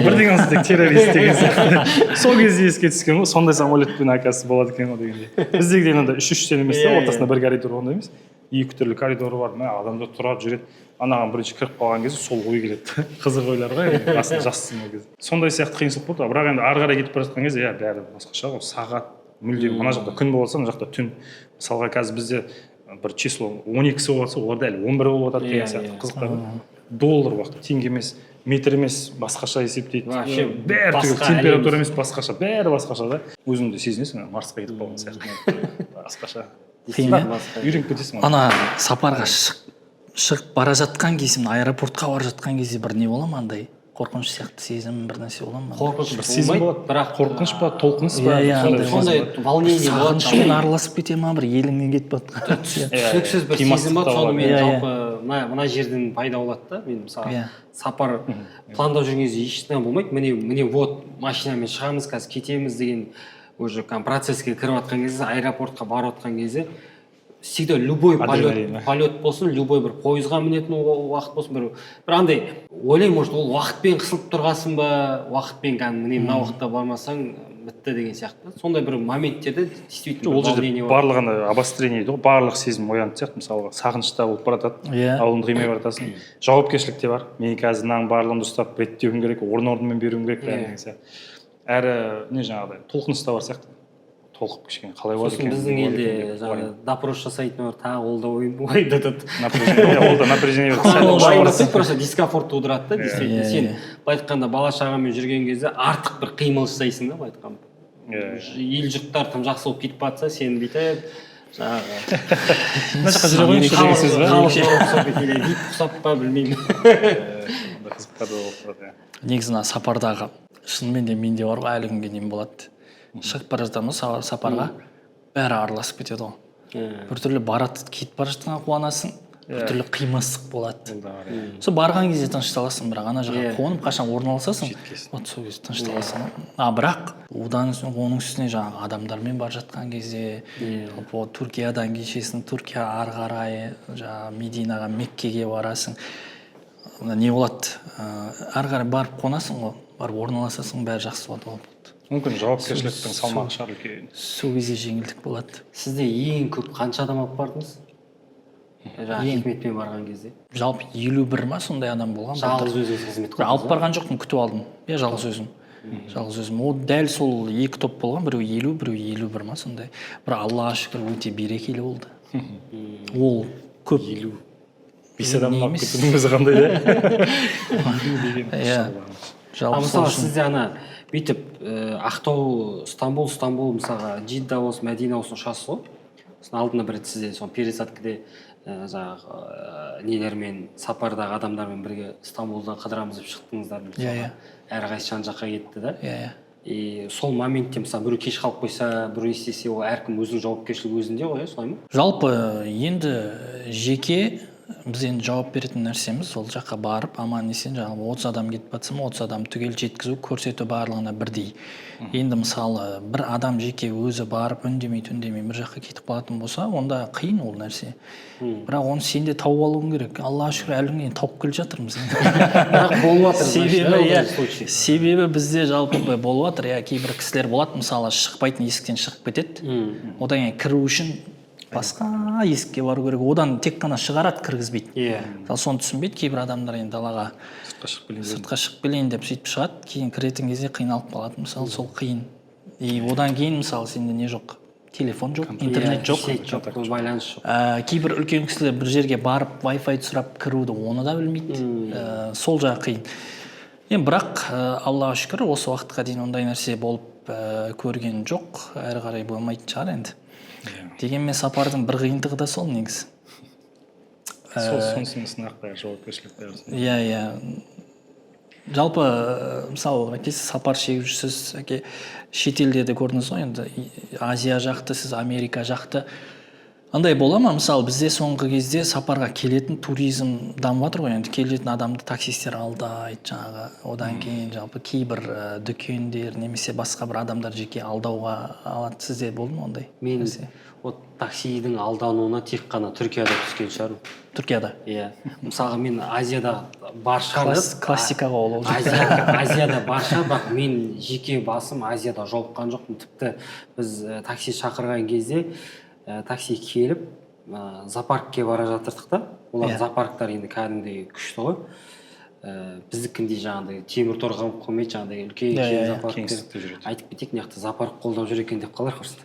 Бірдеңе болса террорист деген сияқты. Сол кезде еске түскен ғой, сондай самолетпен оказывается болады екен ғой дегенде. Біздегідей андай 3-3-тен емес та, ортасында бір коридор ондай емес. Екі түрлі коридоры бар, адамдар тұрады, жүреді. Анаған бірінші кіріп қалған кезде сол ой келеді. Қызық ойлар ғой, аслында жассың ол кезде. Сондай сияқты қиыншылық болды. Бірақ енді ары қарай кетіп бара жатқан кезде, бәрі басқаша ғой. Сағат мүлдем мына жақта күн болса, мына жақта түн. Мысалға қазір бізде бір число 12-сі болса, оларда әлі 11 болып жатады деген сияқты қызықтар. Доллар уақыт, теңге емес, метр емес, басқаша есептейді. Бәрі түгел, температура емес, басқаша, бәрі басқаша да. Өзіңді сезінесің, Марсқа кетіп қалған сияқты. Басқаша. Үйреніп кетесің. Ана сапарға шығып бара жатқан кезде, аэропортқа бара жатқан кезде бір не бола ма, андай қорқыныш сияқты сезім бір нәрсе бола ма? Қорқыныш бір сезім болады, бірақ қорқыныш па, толқыныс па, сондай волнение болады. Сағынышпен араласып кете ма, бір еліңнен кетіп жатқан. Түсініксіз бір сезім болады, соны мен жалпы мына жерден пайда болады да. Мен мысалы сапар пландап жүрген кезде ештеңе болмайды. Міне вот машинамен шығамыз, қазір кетеміз деген уже процесске кіріп жатқан кезде, аэропортқа барып жатқан кезде всегда любой полет болсын, любой бір пойызға мінетін уақыт болсын, бір андай ойлаймын, может ол уақытпен қысылып тұрғасын ба, уақытпен міне мына уақытта бармасаң бітті деген сияқты. Сондай бір моменттерде действительно ол жерде барлығында обострение дейді ғой, барлық сезім оянып сияқты. Мысалға сағынышта болып бара жатады, ауылыңды қимай бара жатасың. Жауапкершілік те бар. Мен қазір мынаның барлығын ұстап реттеуім керек, орын-орнымен беруім керек деген сияқты. Әрі не жаңағыдай толқыныс та бар сияқты. Толқып кішкене қалай болады екен. Біздің елде жаңағы допрос жасайтын бар, тағы ол да ойды тұт. Ол да напряжение бар. Просто дискомфорт тудырады да, действительно. Сен былай айтқанда бала шағамен жүрген кезде артық бір қимыл жасайсың да, былай айтқанда. Ел жұрттар тым жақсы болып кетіп жатса, сен бүйтіп жаңағы мына жаққа жүре қойыңызшы деген сөз ба? Вип құсап па білмеймін. Қызықтар болып тұрады. Негізі сапардағы шынымен де менде бар ғой, әлі күнге дейін болады. Шығып бара жатамыз сапарға, бәрі араласып кетеді ғой. Біртүрлі барады, кетіп бара жатқанға қуанасың, біртүрлі қимастық болады. Сол барған кезде тынышталасың, бірақ ана жаққа қонып қашан орналасасың, вот сол кезде тынышталасың. Бірақ одан оның үстіне жаңағы адамдармен бара жатқан кезде, Түркиядан кешесің, Түркия ары қарай, жаңағы Мединаға, Меккеге барасың. Не болады? Ары қарай барып қонасың ғой, барып орналасасың, бәрі жақсы болады. Мүмкін жауапкершіліктің салмағы шығар үлкен. Сол кезде жеңілдік болады. Сізде ең көп қанша адам алып бардыңыз? Жаңағы хикметпен барған кезде. Жалпы 51 ма сондай адам болған. Жалғыз өзіңіз қызмет қылдыңыз? Алып барған жоқпын, күтіп алдым. Жалғыз өзім. Жалғыз өзім. Ол дәл сол екі топ болған, біреу 50, біреу 51 ма сондай. Бірақ Аллаға шүкір өте берекелі болды. Ол көп. 5 адам алып кетудің өзі қандай да? Мысалы сізде ана бүйтіп Ақтау, Стамбул, мысалға Жидда болсын, Мәдина болсын ұшасыз ғой. Сосын алдында бір рет сізде пересадкіде жаңағы нелермен, сапардағы адамдармен бірге Стамбулдан қыдырамыз деп шықтыңыздар. Әрқайсысы жан жаққа кетті да. И сол моментте мысалы біреу кеш қалып қойса, біреу істесе, ол әркім өзінің жауапкершілігі өзінде ғой, солай ма? Жалпы енді жеке біз енді жауап беретін нәрсеміз ол жаққа барып аман есен жаңағы 30 адам кетіп жатса 30 адам түгел жеткізу, көрсету барлығына бірдей. Енді мысалы бір адам жеке өзі барып үндемей бір жаққа кетіп қалатын болса, онда қиын ол нәрсе. Бірақ оны сен де тауып алуың керек. Аллаға шүкір әлі күнге тауып келе жатырмыз. Бірақ болып жатыр. Себебі бізде жалпы болып жатыр. Кейбір кісілер болады, мысалы шықпайтын есіктен шығып кетеді. Одан кейін кіру үшін басқа есікке бару керек, одан тек қана шығарады, кіргізбейді. Иә. Мысалы соны түсінбейді кейбір адамдар, енді далаға сыртқа шығып келейін деп сөйтіп шығады, кейін кіретін кезде қиналып қалады. Мысалы сол қиын. И одан кейін мысалы сенде не жоқ, телефон жоқ, интернет жоқ, сеть жоқ, байланыс жоқ. кейбір үлкен кісілер бір жерге барып Wi-Fi сұрап кіруді оны да білмейді. Сол жағы қиын. Енді бірақ Аллаға шүкір осы уақытқа дейін ондай нәрсе болып көрген жоқ, әрі қарай болмайтын шығар енді. Дегенмен сапардың бір қиындығы да сол негізі. Сонысының сынақта жауапкершілік берсін. Иә. Жалпы мысалы сапар шегіп жүрсіз, шетелде де көрдіңіз ғой, енді Азия жақты, сіз Америка жақты. Андай бола ма, мысалы бізде соңғы кезде сапарға келетін туризм дамып жатыр ғой, енді келетін адамды таксистер алдайды жаңағы, одан кейін жалпы кейбір дүкендер немесе басқа бір адамдар жеке алдауға алады. Сізде болды ма ондай? Мен таксидің алдануына тек қана Түркияда түскен шығармын. Түркияда? Иә. Мысалға мен Азияда барша классикаға ол. Азияда барша, бірақ мен жеке басым Азияда жолыққан жоқпын. Тіпті біз такси шақырған кезде такси келіп зоопаркке бара жатырдық та, олар зоопарктар енді кәдімгідей күшті ғой. Біздікіндей жаңағыдай темір тор қамып қоймайды, жаңағыдай үлкен зоопарктер. Айтып кетейік, мына жақта зоопарк қолдап жүр екен деп қалар құрсын.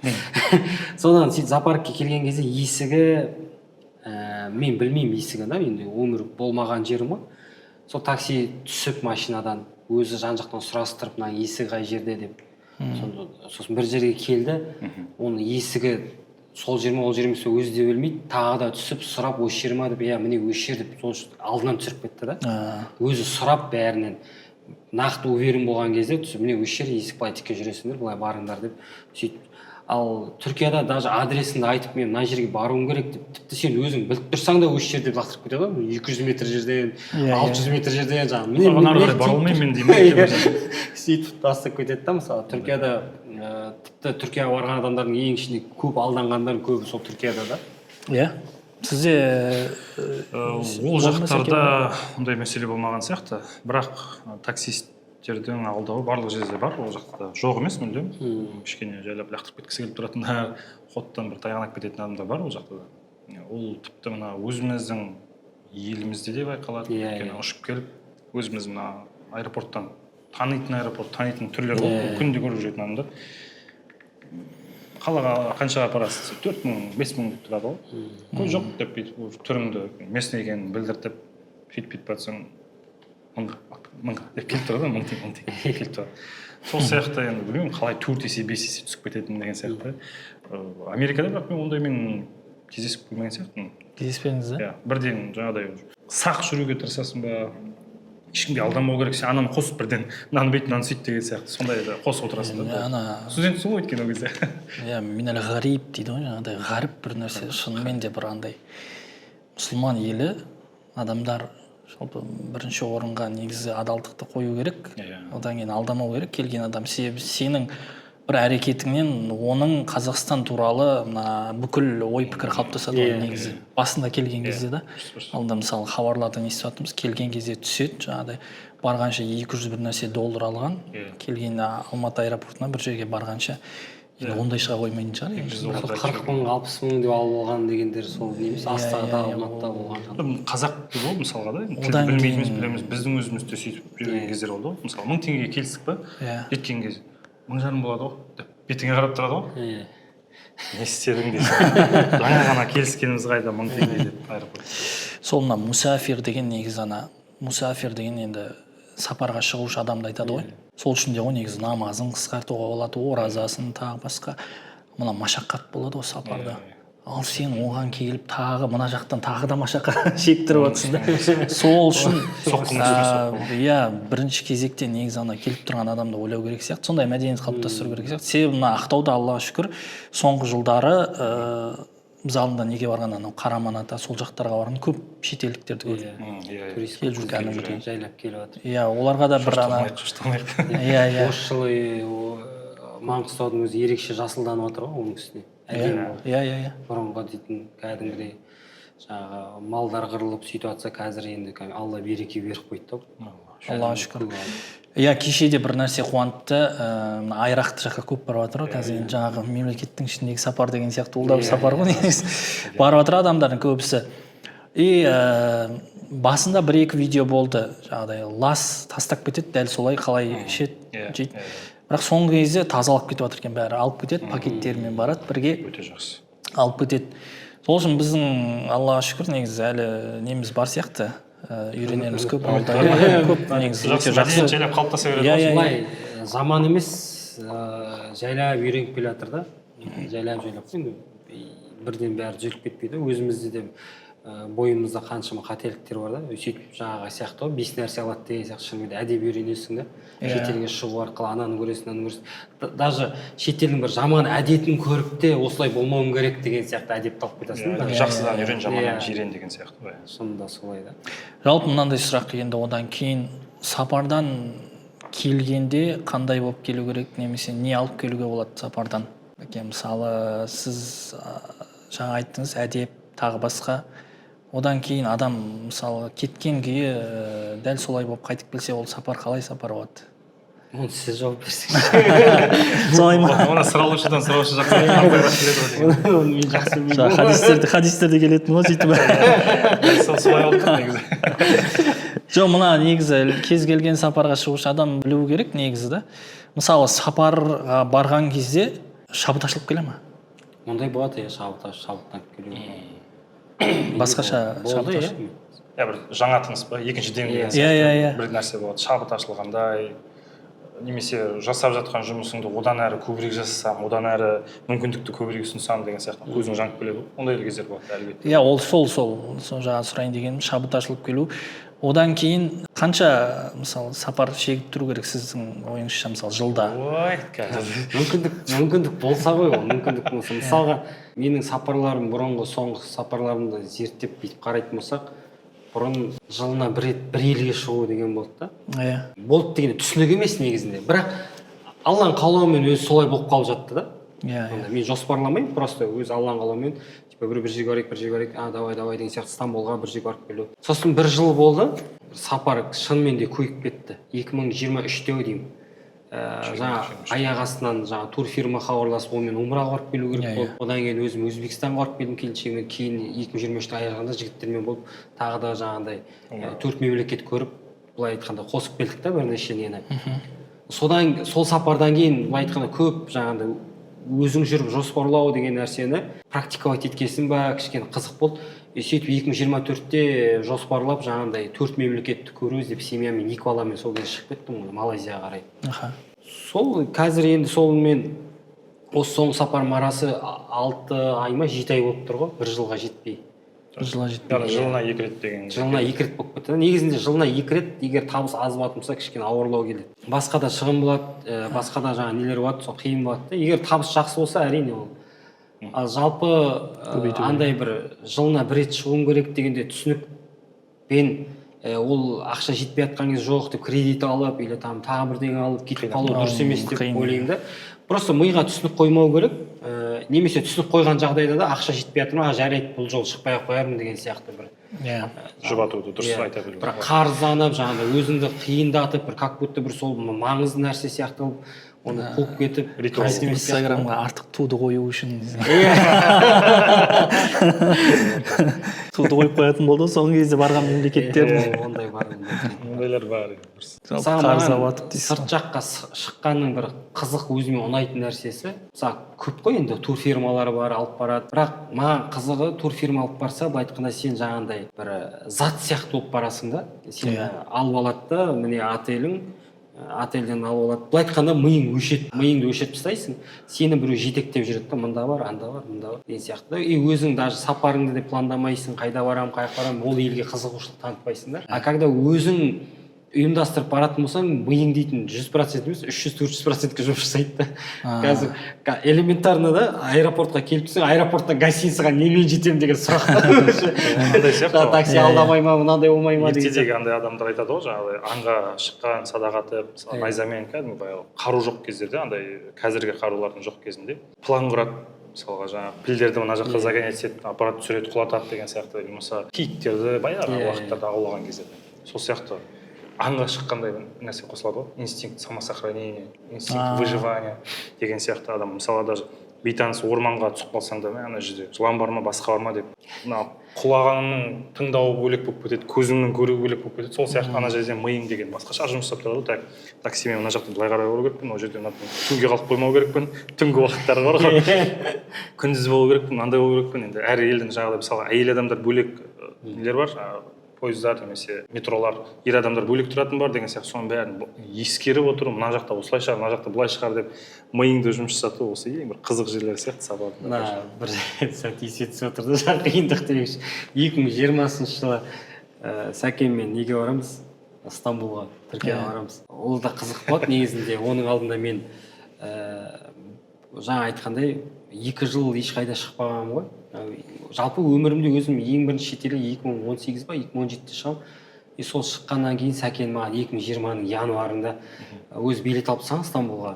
Содан сөйтіп зоопаркке келген кезде есігі, мен білмеймін есігін да, енді өмір болмаған жерім ғой. Сол такси түсіп машинадан өзі жан-жақтан сұрастырып, мына есігі қай жерде деп. Сосын бір жерге келді, оның есігі сол жер ме, ол жер емес, өзі де білмейді, тағы да түсіп сұрап, осы жер ма деп, міне осы жер деп, алдынан түсіріп кетті да. Өзі сұрап бәрінен нақты уверен болған кезде түсіп, міне осы жер, есік былай тіке жүресіңдер, былай барыңдар деп сөйтіп. Ал Түркияда даже адресіңді айтып, мен мына жерге баруым керек деп, тіпті сен өзің біліп тұрсаң да осы жер деп лақтырып кетеді ғой, 200 метр жерден, 600 метр жерден жаңағы. Міне бара алмаймын мен деймін. Сөйтіп тастап кетеді да. Мысалы Түркияда тіпті Түркияға барған адамдардың ең ішінде көп алданғандардың көбі сол Түркияда да. Иә. Сізде ол жақтарда ондай мәселе болмаған сияқты, бірақ таксистердің алдауы барлық жерде бар, ол жақта жоқ емес мүлдем. Кішкене жайлап лақтырып кеткісі келіп тұратындар, қоттан бір таяғанап кететін адамдар бар ол жақта да. Ол тіпті мына өзіміздің елімізде де байқалады. Ұшып келіп өзіміз мына аэропорттан, танитын аэропорт, танитын түрлер болып, күнде көріп жүретін адамдар. Қалаға қаншаға апарасыз? 4.000, 5.000 деп тұрады ғой. Көй жоқ деп бүйтіп түріңді местный екенін білдіртіп, сөйтіп батсаң 1000 деп келіп тұрады, 1000 теңге келіп тұрады. Сол сияқты енді білмеймін, қалай 4 есе 5 есе түсіп кететін деген сияқты. Америкада бірақ мен ондаймен кездесіп көрмеген сияқтымын. Кездеспедіңіз ба? Иә, бірден жаңағыдай сақ жүруге тырысасың ба, ешкімге алданбау керек, сен ананы қосып бірден мынаны бүйт, мынаны сөйт деген сияқты, сондай қосып отырасың да. Студентсің ғой өйткені ол кезде. Иә, минал ғариб дейді ғой, жаңағыдай ғаріп бір нәрсе, шынымен де бір андай мұсылман елі адамдар жалпы бірінші орынға негізі адалдықты қою керек, одан кейін алдамау керек келген адам, себебі сенің бір әрекетіңнен оның Қазақстан туралы бүкіл ой пікір қалыптасады ғой негізі. Басында келген кезде да. Алда мысалы хабарлардан естіп жатырмыз, келген кезде түседі, жаңағыдай барғанша 200 бір нәрсе доллар алған, келген Алматы аэропортына бір жерге барғанша ондай шыға қоймайтын шығар. 40 мың, 60 мың деп алып алған дегендер сол неміз Астанада, Алматыда болған. Қазақ болды мысалға да, тілді білмейтініміз білеміз, біздің өзімізді сөйтіп жүрген кездер болды ғой. Мысалы 1000 теңгеге келістік па, жеткен кезде 1500 болады ғой деп бетіңе қарап тұрады ғой. Не істедің дейсің. Жаңа ғана келіскеніміз қайда 1000 теңге деп аэропорт. Сол мына мұсафир деген негізі мұсафир деген енді сапарға шығушы адамды айтады ғой. Сол үшін де ғой негізі намазын қысқартуға болады, оразасын тағы басқа. Мына машаққат болады ғой сапарда. Ал сен оған келіп тағы мына жақтан тағы да машаққа шектіріп отырсың да. Сол үшін бірінші кезекте негізі келіп тұрған адамды ойлау керек сияқты, сондай мәдениет қалыптастыру керек сияқты. Себебі мына Ақтауда Аллаға шүкір соңғы жылдары біз алдында неге барған анау Қараман-ата сол жақтарға барған көп шетелдіктерді көрдім. Келіп жүрген жайлап келіп жатыр. Иә, оларға да бір Осы жылы Маңғыстаудың өзі ерекше жасылданып жатыр ғой оның үстіне. Иә. Бұрынғы дейтін кәдімгідей жаңағы малдар қырылып сөйтіп жатса, қазір енді Алла береке беріп қойды да. Аллаға шүкір. иә, кешеде бір нәрсе қуантты, айрақты жаққа көп барып жатыр ғой қазір. Енді жаңағы мемлекеттің ішіндегі сапар деген сияқты ол да бір сапар ғой негізі. Барып жатыр адамдардың көбісі. И басында 1-2 видео болды, жаңағыдай лас тастап кетеді, дәл солай қалай ішеді, жейді. Бірақ соңғы кезде тазалап кетіп жатыр екен бәрі, алып кетеді, пакеттерімен барады, бірге Өте жақсы. алып кетеді. Сол үшін біздің, Аллаға шүкір, негізі әлі неміз бар сияқты, үйренеріміз көп, көп негізі өте жақсы. Жайлап қалыптаса береді. Былай заман емес, жайлап үйреніп келе жатыр да. Жайлап енді бірден бәрі жүріп кетпейді. Өзімізде де бойымызда қаншама қателіктер бар да. Сөйтіп жаңағы сияқты ғой, 5 нәрсе алады деген сияқты шынымен әдеп үйренесің да. Шетелге шығу арқылы ананы көресің, ананы көресің. Даже шетелдің бір жаман әдетін көріп те осылай болмауым керек деген сияқты әдепті алып кетесің. Жақсыдан үйрен, жаманнан жирен деген сияқты. Шынында солай да. Жалпы мынандай сұрақ енді одан кейін сапардан келгенде қандай болып келу керек, немесе не алып келуге болады сапардан? Мысалы, сіз жаңа айттыңыз, әдеп, тағы басқа. Одан кейін адам мысалы кеткен күйі дәл солай болып қайтып келсе, ол сапар қалай сапар болады? Оны сіз жауап берсеңіз. Солай ма? Оны сұралушыдан сұраушы жақсы. Мен жақсы білмеймін. Хадистерде келетін ғой сөйтіп. Солай болды негізі. Жоқ, мына негізі кез келген сапарға шығушы адам білуі керек негізі да. Мысалы сапарға барған кезде шабыт ашылып келе ма? Ондай болады, шабыттан келу. Басқаша болды, шабыт. Бір жаңа тыныс па, екінші деңгей бір нәрсе болады. Шабыт ашылғандай, немесе жасап жатқан жұмысыңды одан әрі көбірек жасасам, одан әрі мүмкіндікті көбірек ұсынсам деген сияқты көзің жанып келеді. Ондай кездер болады әлбетте. Иә, ол сол жаңа сұрайын дегенім, шабыт ашылып келу. Одан кейін қанша мысалы сапар шегіп тұру керек сіздің ойыңызша, мысалы жылда? Ой, мүмкіндік болса ғой, ол мүмкіндік болса. Мысалға менің сапарларым бұрынғы соңғы сапарларымды зерттеп бүйтіп қарайтын болсақ, бұрын жылына бір рет бір елге шығу деген болды да. Иә. Болды дегенде түсінік емес негізінде. Бірақ Алланың қалауымен өзі солай болып қалып жатты да. Иә. Мен жоспарламаймын, просто өз Алланың қалауымен бір жерге барайық, давай деген сияқты Стамбулға бір жерге барып келу. Сосын бір жыл болды, сапар шынымен де көйіп кетті. 2023-те деймін. Жаңа аяқ астынан жаңа турфирма хабарласып, онымен умраға барып келу керек болды. Одан кейін өзім Өзбекстанға барып келдім келіншегіммен, кейін 2023-те аяғында жігіттермен болып тағы да жаңағыдай 4 мемлекет көріп, былай айтқанда қосып келдік та бірнеше нені. Сол сапардан кейін былай айтқанда көп жаңағыдай өзің жүріп жоспарлау деген нәрсені практиковать еткесін ба, кішкене қызық болды. Сөйтіп 2024-те жоспарлап жаңағыдай 4 мемлекетті көруіз деп семьямен 2 баламен сол кезде шығып кеттім ғой Малайзияға қарай. Сол қазір енді солмен осы соңғы сапарым арасы 6 ай ма 7 ай болып тұр ғой, бір жылға жетпей. Жылына 2 рет деген. Жылына 2 рет болып кетті. Негізінде жылына 2 рет, егер табыс аз болатын болса, кішкене ауырлау келеді. Басқа да шығын болады, басқа да жаңа нелер болады, сол қиын болады. Егер табыс жақсы болса, әрине ол. Ал жалпы андай бір жылына бір рет шығуым керек дегенде түсінікпен ол ақша жетпей жатқан кез жоқ деп кредит алып или тағы бірдеңе алып кетіп қалу дұрыс емес деп ойлаймын да. Просто миға түсінік қоймау керек. Немесе түсінік қойған жағдайда да ақша жетпей жатыр ма, жарайды, бұл жол шықпай ақ қоярмын деген сияқты бір жұбатуды дұрыс айта білу. Бірақ қарызданып, жаңағыдай өзіңді қиындатып, бір как будто бір сол маңызды нәрсе сияқты оны қуып кетіп, Инстаграмға артық туды қою үшін туды қойып қоятын болды соңғы кезде барған мемлекеттерде. Ондай бар. Ондайлар бар. Сырт жаққа шыққанның бір қызық өзіме ұнайтын нәрсесі, мысалы көп қой енді турфирмалар бар, алып барады. Бірақ маған қызығы турфирма алып барса, былай айтқанда сен жаңағындай бір зат сияқты болып барасың да. Сен алып алады да, міне отельден алып алады. Былай айтқанда миыңды өшіріп тастайсың. Сені біреу жетектеп жүреді да, мында бар, анда бар, мында бар деген сияқты. И өзің даже сапарыңды де пландамайсың, қайда барамын, қай жаққа барамын, ол елге қызығушылық танытпайсың да. А когда өзің ұйымдастырып баратын болсаң, миың дейтін 100% емес, 300-400%-ке жұмыс жасайды да. Қазір элементарно да, аэропортқа келіп тұрсың, аэропорттан гостиницаға немен жетемін деген сұрақ. Такси алдамай ма, мынандай болмай ма деген. Ертедегі андай адамдар айтады ғой, жаңағыдай аңға шыққан садағаты, мысалы найзамен кәдімгі қару жоқ кездерде, андай қазіргі қарулардың жоқ кезінде план құрады. Мысалға жаңағы пілдерді мына жаққа загонять етіп, аппарат түсіреді, құлатады деген сияқты, болмаса киіктерді баяғы уақыттарда аулаған кездерде. Сол сияқты аңға шыққандай бір нәрсе қосылады ғой, инстинкт самосохранения, инстинкт выживания деген сияқты. Адам мысалы даже бейтаныс орманға түсіп қалсаң да ана жерде жылан бар ма басқа бар ма деп мына құлағыңның тыңдауы бөлек болып кетеді, көзіңнің көруі бөлек болып кетеді. Сол сияқты ана жерде миың деген басқаша жұмыс жасап тұрады ғой. Таксимен мына жақта былай қарай бару керекпін, ол жерде түнге қалып қоймау керекпін, түнгі уақыттары бар ғой. Күндіз болу керекпін, андай болу керекпін. Енді әр елдің жаңағыдай мысалы әйел адамдар бөлек нелер бар, пойыздар немесе метролар, ер адамдар бөлек тұратын бар деген сияқты. Соның бәрін ескеріп отыру, мына жақта осылай шығар, мына жақта былай шығар деп миыңды жұмыс жасату осы ең бір қызық жерлер сияқты сапардың. Бір сәт еске түсіп отырды жаңа қиындық демекші. 2020 жылы сәкенмен неге барамыз? Стамбулға, Түркияға барамыз. Ол да қызық болады негізінде. Оның алдында мен жаңа айтқандай 2 жыл ешқайда шықпағанмын ғой. Жалпы өмірімде өзім ең бірінші шетелге 2018 ба 2017-те шығам. Сол шыққаннан кейін Сәкен маған 2020-ның январында өз билет алып тастаған Стамбулға.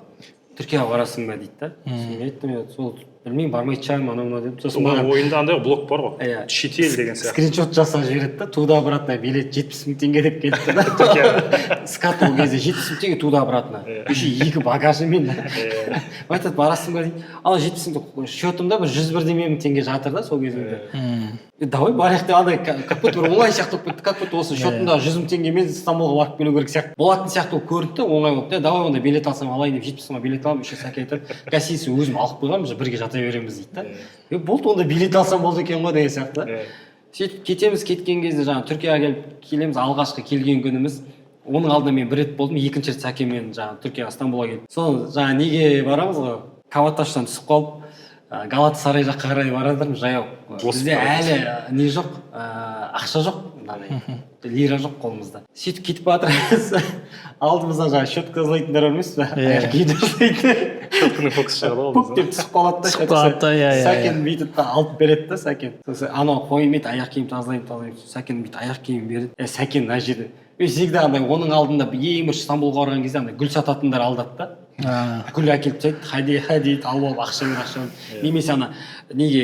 Түркияға барасың ба дейді да. Мен айттым, сол білмеймін, бармайтын шығармын анау деп. Сосын маған ойында андай блок бар ғой. Шетел деген сияқты. Скриншот жасап жібереді да, туда обратно билет 70 мың теңге деп кетті да. Түркияға. Скат ол кезде 70 мың теңге туда обратно. Еще 2 багажымен. Айтады, барасың ба дейді. Ана 70 мың счетымда бір 101 мың теңге жатыр да сол кезде. Давай барайық деп андай как будто бір оңай сияқты болып кетті. Как будто осы счетымда 100 мың теңгемен Стамбулға барып келу керек сияқты. Болатын сияқты ол көрінді, оңай болып. Давай онда билет алсам алайын деп 70 мыңға билет аламын. Еще Сәкен айтады, гостиница өзім алып қойғанмын, бірге жата береміз дейді да. Болды, онда билет алсам болды екен ғой деген сияқты. Сөйтіп кетеміз, кеткен кезде жаңа Түркияға келеміз, алғашқы келген күніміз. Оның алдында мен бір рет болдым, екінші рет Сәкенмен жаңа Түркияға, Стамбулға келдім. Соны жаңа неге барамыз ғой? Каваташтан түсіп қалып, Галатасарай жаққа қарай барадырмыз, жаяу. Бізде әлі не жоқ, ақша жоқ, лира жоқ қолымызда. Сөйтіп кетіп батырмыз. Алдымызда жаңа счетка жасайтындар бар емес пе? Аяқ киім жасайтын. Счетканың фокусы шығады ғой. Бүк деп түсіп қалады да. Сәкен бүйтіп алып береді да Сәкен. Сосын анау қойым еді, аяқ киім тазалаймын. Сәкен бүйтіп аяқ киім береді. Сәкен мына жерде. Мен всегда андай оның алдында ең бірінші Стамбулға барған кезде андай гүл сататындар алдады да. Гүл әкеліп тастайды, хади алып алып ақша бер. Немесе ана неге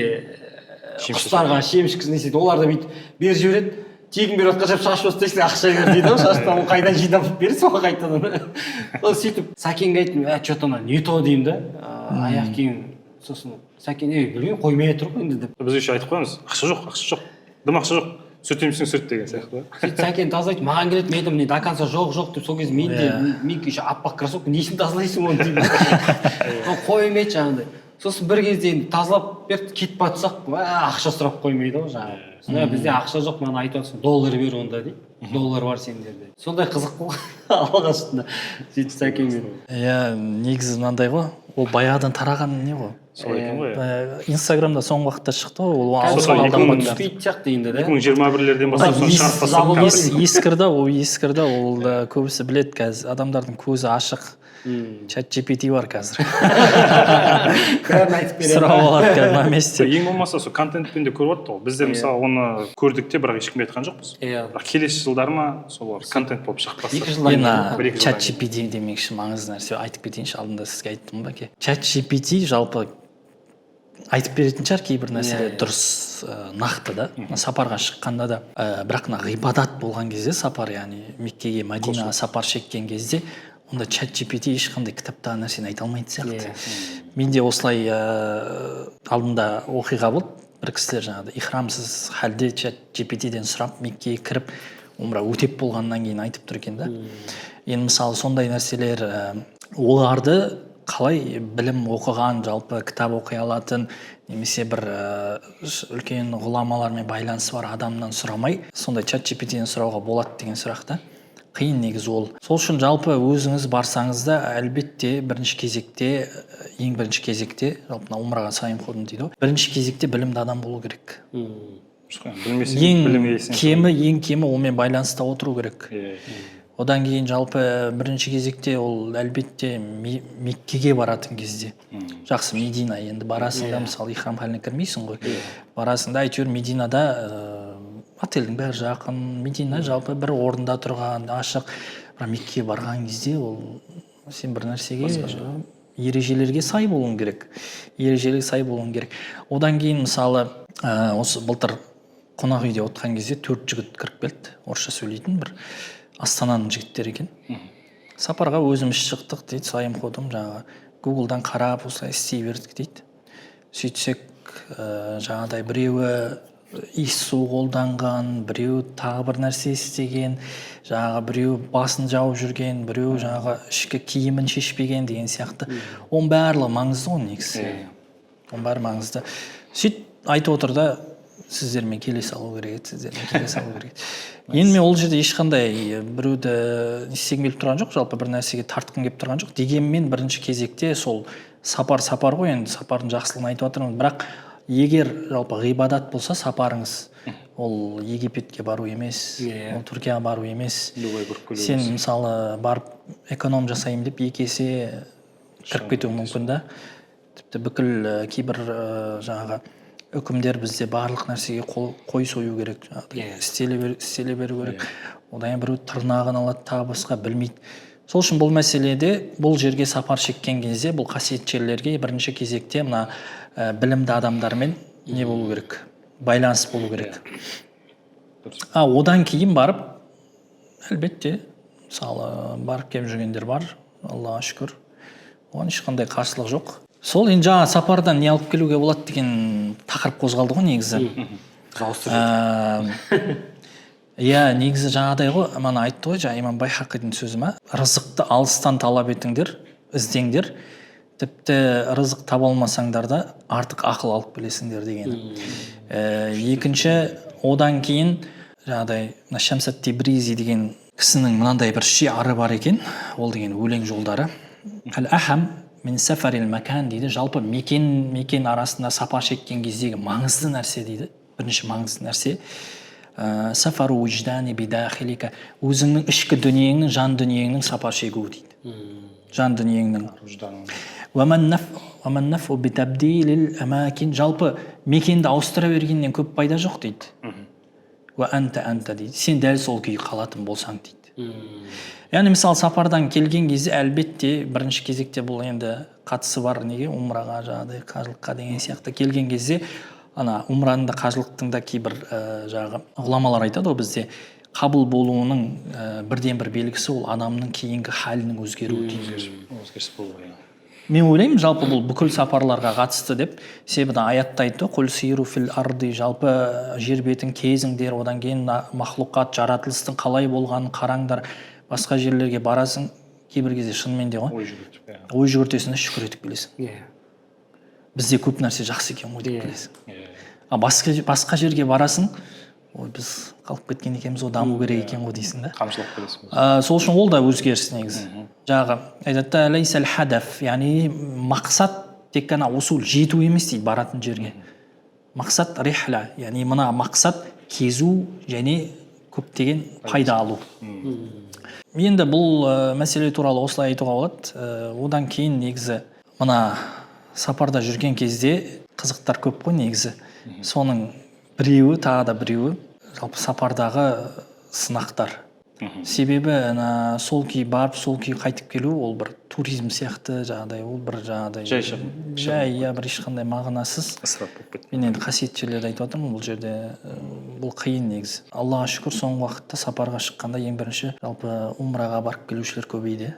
құстарға шемішкісін несейді, олар да бүйтіп беріп жібереді. Тегін беріп жатқан шашып өстесің, ақша бер дейді ғой, шаштан қайдан жинап береді соған қайтадан. Сол сөйтіп Сәкенге айттым, че-то ана не то деймін да, аяқ киім. Сосын Сәкен білмеймін, қоймай тұр ғой енді деп. Біз еще айтып қоямыз, ақша жоқ, дым ақша жоқ. Сүрт емесең сүрт деген сияқты. Сөйтіп Сәкен тазалайды, маған келеді, мен айтамын, до конца жоқ деп, сол кезде мен еще аппақ кроссовка, несін тазалайсың оны деймін. Қоймайды жаңағыдай. Сосын бір кезде енді тазалап берді, кетіп батсақ, ақша сұрап қоймайды ғой жаңағы. Бізде ақша жоқ, маған айтып отырсың, доллар бер онда дейді. Доллар бар сендерде. Сондай қызық болған алғашында. Сөйтіп Сәкенмен. Негізі мынандай ғой, ол баяғыдан тараған не ғой. Сол екен ғой. Инстаграмда соңғы уақытта шықты ғой, ол түспейді сияқты енді да. 2021-лерден бастап соны шығарып ескірді, ол да көбісі біледі қазір. Адамдардың көзі ашық. Чат GPT бар қазір. Сұрап алады қазір на месте. Ең болмаса сол контентпен де көріп жатты ғой. Біздер мысалы оны көрдік те, бірақ ешкімге айтқан жоқпыз. Бірақ келесі жылдар ма солар контент болып шықпаса. 2 жылдан чат GPT демекші маңызды нәрсе айтып кетейінші, алдында сізге айттым ба ке. Чат GPT жалпы айтып беретін шығар кейбір нәрселер дұрыс нақты да. Сапарға шыққанда да, бірақ ғибадат болған кезде сапар, яғни Меккеге, Мәдинаға сапар шеккен кезде онда чат GPT ешқандай кітаптағы нәрсені айта алмайтын сияқты. Менде осылай алдында оқиға болды. Бір кісілер жаңағыда ихрамсыз халде чат GPT-ден сұрап Меккеге кіріп умра өтеп болғаннан кейін айтып тұр екен да. Енді мысалы сондай нәрселер оларды қалай білім оқыған, жалпы кітап оқи алатын, немесе бір үлкен ғұламалармен байланысы бар адамнан сұрамай, сондай чат GPT-ден сұрауға болады деген сұрақ та. Қиын негізі ол. Сол үшін жалпы өзіңіз барсаңыз да әлбетте ең бірінші кезекте, жалпы умраға сайын ходым дейді ғой, бірінші кезекте білімді адам болу керек. Ең кемі олмен байланыста отыру керек. Одан кейін жалпы бірінші кезекте ол әлбетте Меккеге баратын кезде. Жақсы, Медина енді барасың да, мысалы ихрам халіне кірмейсің ғой. Барасың да, әйтеуір Мединада отельдің бәрі жақын, Медина жалпы бір орында тұрған, ашық. Бірақ Меккеге барған кезде ол сен бір нәрсеге ережелерге сай болуың керек. Одан кейін мысалы осы былтыр қонақ үйде отырған кезде 4 жігіт кіріп келді, орысша сөйлейтін бір. Астананың жігіттері екен. Сапарға өзіміз шықтық дейді, сайым ходым жаңағы Гуглдан қарап осылай істей бердік дейді. Сөйтсек жаңағыдай біреуі иіссу қолданған, біреу тағы бір нәрсе істеген, жаңағы біреу басын жауып жүрген, біреу жаңағы ішкі киімін шешпеген деген сияқты. Оның барлығы маңызды ғой негізі. Оның бәрі маңызды. Сөйтіп айтып отыр да, сіздермен келе салу керек еді, сіздермен келе салу керек еді. Енді мен ол жерде ешқандай біреуді істегім келіп тұрған жоқ, жалпы бір нәрсеге тартқым келіп тұрған жоқ. Дегенмен бірінші кезекте сол сапар ғой, енді сапардың жақсылығын айтып жатырмын. Бірақ егер жалпы ғибадат болса сапарыңыз, ол Египетке бару емес, ол Түркияға бару емес. Сен мысалы барып эконом жасаймын деп 2 есе кіріп кетуі мүмкін да. Тіпті бүкіл кейбір жаңағы үкімдер бізде барлық нәрсеге қой сою керек, істеле беру керек. Одан біреу тырнағын алады, тағы басқа білмейді. Сол үшін бұл мәселеде, бұл жерге сапар шеккен кезде, бұл қасиетті жерлерге бірінші кезекте мына білімді адамдармен не болу керек, байланыс болу керек. Одан кейін барып, әлбетте, мысалы барып келіп жүргендер бар, Аллаға шүкір, оған ешқандай қарсылық жоқ. Сол енді жаңа сапардан не алып келуге болады деген тақырып қозғалды ғой негізі. Негізі жаңағыдай ғой, мана айтты ғой, жаңа имам Байхақидің сөзі ма, рызықты алыстан талап етіңдер, іздеңдер, тіпті рызық таба алмасаңдар да артық ақыл алып келесіңдер деген. Екінші, одан кейін жаңағыдай Шамсат Тебризи деген кісінің мынандай бір шиары бар екен, ол деген өлең жолдары. Әл-ахам мен сафарил макан дейді, жалпы мекен арасында сапар шеккен кездегі маңызды нәрсе дейді. Бірінші маңызды нәрсе сафару уждани бидахилика, өзіңнің ішкі дүниеңнің, жан дүниеңнің сапар шегуі дейді. Жан дүниеңнің. Ваман нафу битабдилил амакин, жалпы мекенді ауыстыра бергеннен көп пайда жоқ дейді. Ва анта дейді, сен дәл сол күйі қалатын болсаң дейді. Яғни мысалы сапардан келген кезде әлбетте бірінші кезекте бұл енді қатысы бар неге, умраға, жаңағыдай қажылыққа деген сияқты келген кезде, ана умраның да қажылықтың да кейбір жаңағы ғұламалар айтады ғой, бізде қабыл болуының бірден бір белгісі ол адамның кейінгі халінің өзгеруі дейді. Өзгеріс болуы. Мен ойлаймын, жалпы бұл бүкіл сапарларға қатысты деп, себебі аятта айтты, құл сиру фил арды, жалпы жер бетін кезіңдер, одан кейін махлуқат жаратылыстың қалай болғанын қараңдар. Басқа жерлерге барасың, кейбір кезде шынымен де ғой, ой жүгіртесің де шүкір етіп келесің. Бізде көп нәрсе жақсы екен ғой деп келесің. Басқа жерге барасың, біз қалып кеткен екенбіз, о даму керек екен ғой дейсің да. Қамшылық келесің. Сол үшін ол да өзгеріс негізі. Жағы айтады, лайсал хадаф, яғни мақсат тек қана усул жету емес дейді баратын жерге. Мақсат рихла, яғни мына мақсат кезу және көптеген пайда алу. Енді бұл мәселе туралы осылай айтуға болады. Одан кейін негізі мына сапарда жүрген кезде қызықтар көп қой негізі. Соның біреуі, тағы да біреуі жалпы сапардағы сынақтар. Себебі сол күй барып, сол күй қайтып келу, ол бір туризм сияқты жағдай, ол бір жағдай. Жай, бір ешқандай мағынасыз. Мен енді қасиетті жерлерді айтып отырмын, бұл жерде бұл қиын негізі. Аллаға шүкір, соңғы уақытта сапарға шыққанда ең бірінші жалпы умраға барып келушілер көбейді.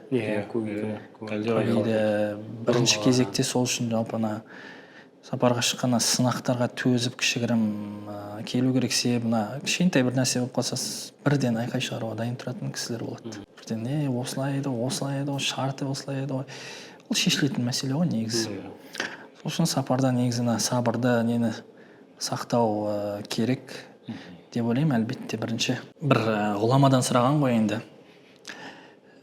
Көбейді. Бірінші кезекте сол үшін жалпы сапарға шыққанда сынақтарға төзіп кішігірім келу керек, себебі кішкентай бір нәрсе болып қалса бірден айқай шығаруға дайын тұратын кісілер болады. Бірден осылай еді, шарты осылай еді. Ол шешілетін мәселе ғой негізі. Сол үшін сапарда негізі сабырды нені сақтау керек деп ойлаймын. Әлбетте бірінші бір ғұламадан сұраған ғой енді.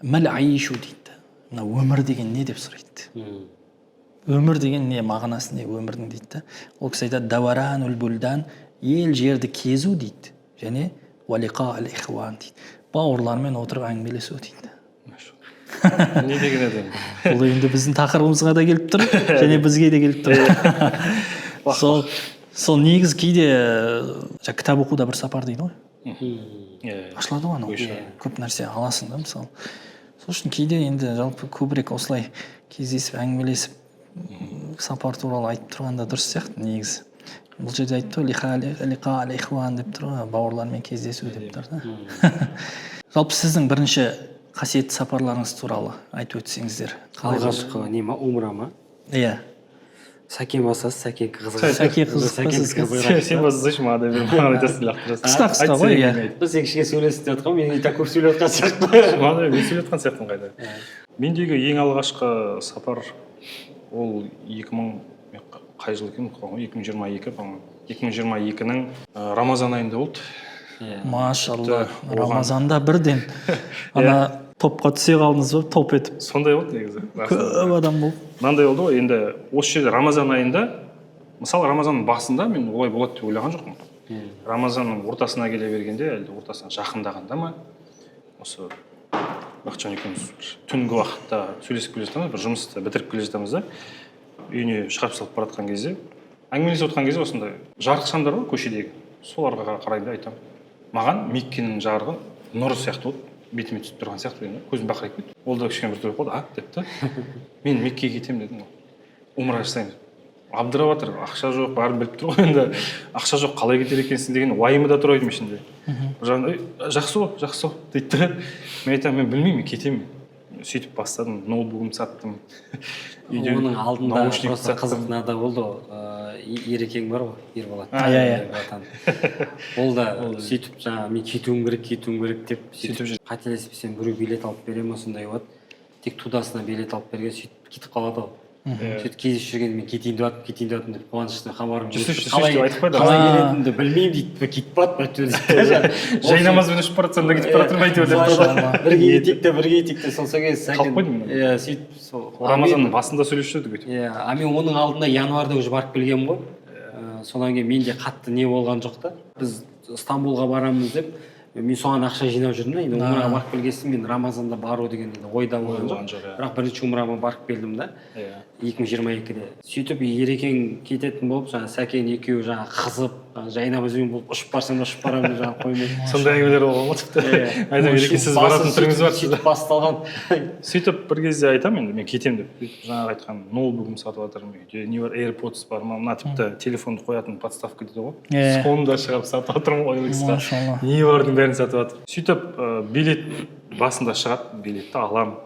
Мәл айшу дейді. Өмір деген не деп сұрайды. Өмір деген не, мағынасы не өмірдің дейді. Ол кісі айтады, даваран үлбүлдан, ел жерді кезу дейді. Және валиқа әл-ихуан дейді. Бауырлармен отырып әңгімелесу дейді. Не деген еді? Бұл енді біздің тақырыбымызға да келіп тұр, және бізге де келіп тұр. Сол негіз кейде кітап оқуда бір сапар дейді ғой. Ашылады ғой, көп нәрсе аласың да мысалы. Сол үшін кейде енді жалпы көбірек осылай кездесіп әңгімелесіп сапар туралы айтып тұрғанда дұрыс сияқты негізі. Бұл жерде айтты ғой, лиқа әл-ихуан деп тұр ғой, бауырлармен кездесу деп тұр да. Жалпы сіздің бірінші қасиетті сапарларыңыз туралы айтып өтсеңіздер. Алғашқы не ма, умра ма? Иә. Сәкен басасыз, Сәкен қызық. Сәкен қызық. Сен бассайшы маған да маған айтасың Қысқа ғой, иә. Біз екі кішкене сөйлесіп жатқан, мен и так көп сөйлеп жатқан сияқтымын. маған мен сөйлеп жатқан сияқтымын қайда. Мендегі ең алғашқы сапар ол 2000 қай жыл екен 2022 по-моему 2022-нің Рамазан айында болды. Машалла, Рамазанда бірден ана топқа түсе қалдыңыз ба, топ етіп. Сондай болды негізі. Көп адам болды. Мынандай болды ғой, енді осы жерде Рамазан айында, мысалы Рамазанның басында мен олай болады деп ойлаған жоқпын. Рамазанның ортасына келе бергенде, әлде ортасына жақындағанда ма, осы бақытжан екеуміз түнгі уақытта сөйлесіп келе жатамыз, бір жұмысты бітіріп келе жатамыз да, үйіне шығарып салып бара жатқан кезде, әңгімелесіп отқан кезде осындай жарық шамдар бар көшедегі, соларға қараймын да айтамын. Маған Меккенің жарығы нұры сияқты болды, бетіме түсіп тұрған сияқты дедім, көзім бақырайып кетті. Ол да кішкене бір тұрып қалды, депті. Мен Меккеге кетемін дедім ғой. Умра жасаймын. Абдырап жатыр, ақша жоқ, бәрін біліп тұр ғой, енді ақша жоқ, қалай кетер екенсің деген уайымы да тұр ойдым ішінде. Бір жағынан, жақсы дейді. Мен айтамын, мен білмеймін, мен кетемін. Сөйтіп бастадым, ноутбугымды саттым. Оның алдында просто қызық мынада болды ғой, Ерекең бар ғой, Ерболат. Ол да сөйтіп жаңағы мен кетуім керек деп сөйтіп қателеспесем біреу билет алып бере ма сондай болады. Тек тудасына билет алып берген сөйтіп кетіп қалады ғой. Сөйтіп кездесіп жүргенде мен кетейін деп жатырмын деп қуанышты хабарым қалай келетінімді білмеймін дейді, кетіп барады жай намазбен ұшып бара жатсам да кетіп бара жатырмын әйтеуір бірге кетейік те сол кезде қалып қойдым иә сөйтіп сол Рамазанның басында сөйлесіп жүрдік өйтіп. Иә, мен оның алдында январда уже барып келгенмін ғой. Содан кейін менде қатты не болған жоқ та. Біз Стамбулға барамыз деп мен соған ақша жинап жүрдім да, енді умраға барып келгесін мен Рамазанда бару деген ойда болған жоқ. Бірақ бірінші умраға барып келдім да. 2022-де. Сөйтіп Ерекең кететін болып, жаңағы Сәкен екеуі жаңағы қызып, жайнамазбен болып ұшып барсам да ұшып барамын деп жаңағы қоймай. Сондай әңгімелер болған ғой тіпті. Айтам Ереке сіз баратын түріңіз бар. Сөйтіп басталған. Сөйтіп бір кезде айтамын енді мен кетемін деп. Жаңағы айтқан ноутбугымды сатып жатырмын, үйде не бар, AirPods бар ма, мына тіпті телефонды қоятын подставка дейді ғой. Соны да шығарып сатып жатырмын ғой OLX-та. Не бардың бәрін сатып жатыр. Сөйтіп билет басында шығады, билетті аламын.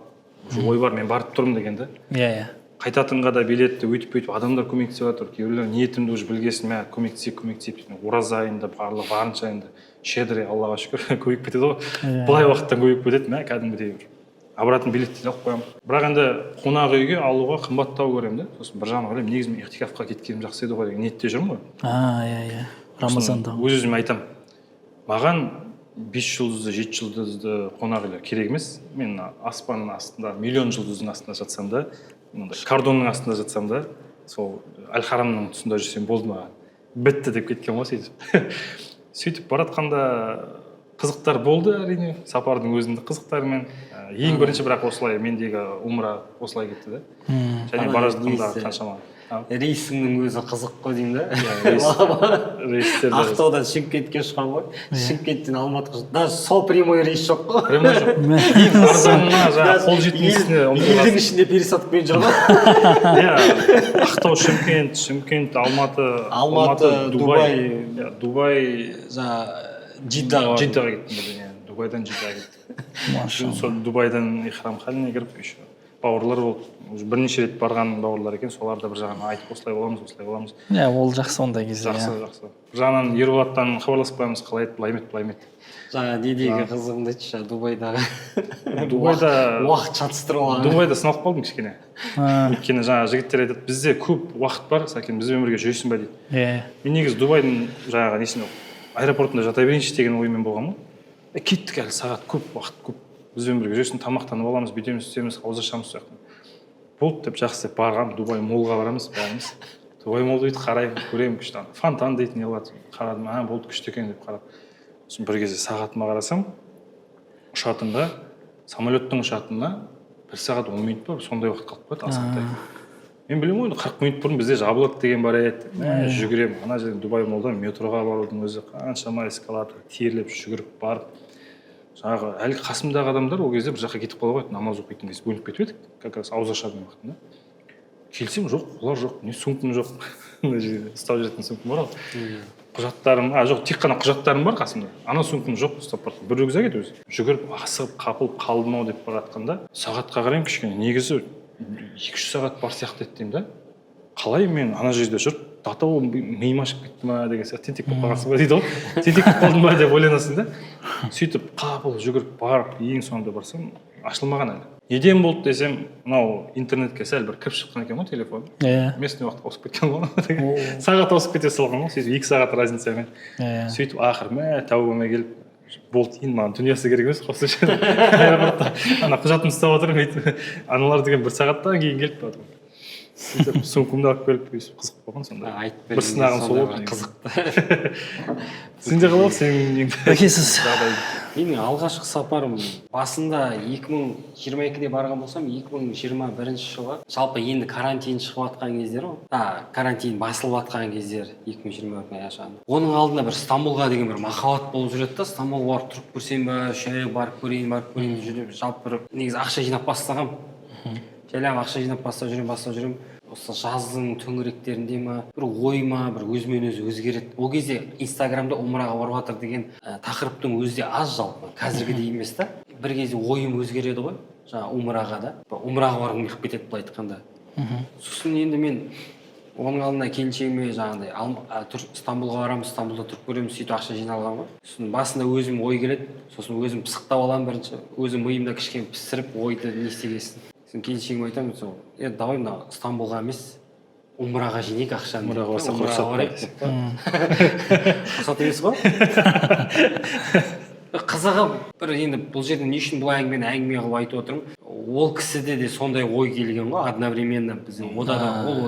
Ой бар, мен барып тұрмын дегенде. Иә. Қайтатынға да билетті өйтіп адамдар көмектесіп жатыр. Кейбіреулер ниетімді уже білгесін, мә көмектесейік дейді. Ораза айында барынша енді щедрый, Аллаға шүкір, көбейіп кетеді ғой. Былай уақыттан көбейіп кетеді, мә кәдімгідей бір обратно билетті алып қоямын. Бірақ енді қонақ үйге алуға қымбаттау көремін да. Сосын бір жағынан ойлаймын, негізі мен ихтикафқа кеткенім жақсы еді ғой деген ниетте жүрмін ғой. Иә. Рамазанда. Өз-өзіме айтамын. Маған 5 жұлдызды, 7 жұлдызды қонақ үйлер керек емес. Мен аспанның астында, миллион жұлдыздың астында жатсам да, кордонның астында жатсам да, сол Әл-Харамның тұсында жүрсем болды маған. Бітті деп кеткен ғой сөйтіп. Сөйтіп баратқанда қызықтар болды әрине, сапардың өзіндік қызықтарымен. Ең бірінші бірақ осылай мендегі умра осылай кетті да. Және бара жатқанда қаншама рейсіңнің өзі қызық қой деймін да. Ақтаудан Шымкентке ұшқан ғой. Шымкенттен Алматыға даже сол прямой рейс жоқ қой. Прямой жоқ. Ең арзанына жаңағы қол жетімдісіне елдің ішінде пересадкпен жүр ғой. Иә, Ақтау, Шымкент, Алматы, Дубай, Жиддаға кеттім. Дубайдан Жиддаға кеттім. Сол Дубайдан ихрам халіне кіріп еще бауырлар болды. Бірнеше рет барған бауырлар екен, солар да бір жағынан айтып осылай боламыз. Иә, ол жақсы ондай кезде. Жақсы. Бір жағынан Ерболаттан хабарласып қоямыз, қалай еді, былай еді. Жаңа недегі қызығымды айтшы, Дубайда уақыт шатыстырып алған. Дубайда сыналып қалдым кішкене. Өйткені жаңа жігіттер айтады, бізде көп уақыт бар, Сәкен, бізбен бірге жүресің ба дейді. Иә. Мен негізі Дубайдың жаңағы несіне аэропортында жата берейінші деген оймен болғанмын. Кеттік әлі сағат көп, уақыт көп. Бізбен бірге жүресің, тамақтанып аламыз, бүйтеміз, істейміз, ауыз ашамыз сияқты. Болды деп жақсы деп барғам, Дубай молға барамыз бәріміз. Дубай мол дейді, қараймын, көремін күшті. Фонтан дейді, не болады. Қарадым, болды күшті екен деп қарап. Сосын бір кезде сағатыма қарасам, самолеттің ұшатынына 1 сағат 10 минут бар, сондай уақыт қалып қойды асықтай. Мен білемін ғой, 40 минут бұрын бізде жабылады деген бар еді. Жүгіремін, ана жерден Дубай молдан метроға барудың өзі қаншама эскалатор, терлеп, жүгіріп барып. Жаңағы әлі қасымдағы адамдар ол кезде бір жаққа кетіп қала қойды, намаз оқитын кезде бөлініп кетіп едік, как раз ауыз ашатын уақытында. Келсем жоқ, олар жоқ, не сумкам жоқ. Мына жерде ұстап жүретін сумкам бар ғой. құжаттарым жоқ, тек қана құжаттарым бар қасымда, ана сумкам жоқ, ұстап бардым. Бір рюкзак еді өзі. Жүгіріп асығып қапылып қалдым ау деп бара жатқанда сағатқа қараймын, кішкене негізі 2-3 сағат бар сияқты еді деймін да. Қалай мен ана жерде жүріп дата ол миым ашып кетті ма деген сияқты, тентек болып қалғансың ба дейді ғой. Тентек болып қалдым ба деп ойланасың да. Сөйтіп қапыл жүгіріп барып ең соңында барсам ашылмаған әлі. Неден болды десем, мынау интернетке сәл бір кіріп шыққан екен ғой телефон. Местный уақыт ауысып кеткен ғой. Сағат ауысып кете салған ғой, сөйтіп 2 сағат разницамен. Сөйтіп ақыры мә тәубеме келіп, болды, енді маған дүниесі керек емес, қосымша аэропортта ана құжатымды ұстап отырмын, аналар деген 1 сағаттан кейін келіп бардым. Сөйтіп сумкамды алып келіп қызық болған сонда. Бір сынағым сол болды. Қызықты. Сенде қалай сенің Бәкесіз. Менің алғашқы сапарым басында 2022-де барған болсам, 2021 жылы жалпы енді карантин шығып жатқан кездер ғой. Карантин басылып жатқан кездер 2021-де яшаған. Оның алдында бір Стамбулға деген бір махаббат болып жүреді да, Стамбулға барып тұрып көрсем бе, шай барып көрейін жүріп, жалпы бір негізі ақша жинап бастағам. Жайлап ақша жинап бастап жүрем. Осы жаздың төңіректерінде ма, бір ой ма, бір өзімен өзі өзгереді. Ол кезде Инстаграмда умраға барып жатыр деген тақырыптың өзі аз жалпы. Қазіргідей емес та. Бір кезде ойым өзгереді ғой, жаңа умраға да. Умраға барғым келіп кетеді былай айтқанда. Сосын енді мен оның алдына келіншегіме жаңағыдай Стамбулға барамын, Стамбулда тұрып көреміз, сөйтіп ақша жиналған ғой. Сосын басында өзім ой келеді, сосын өзім пысықтап аламын бірінші. Өзім миымда кішкене пісіріп ойды не істегесін. Сосын келіншегіме айтамын, давай мына Стамбулға емес, умраға жинейік ақшаны. Умраға барсақ рұқсат емес қой. Қызығы бір енді бұл жерде не үшін бұл әңгіме қылып айтып отырмын. Ол кісіде де сондай ой келген ғой, одновременно біздің ол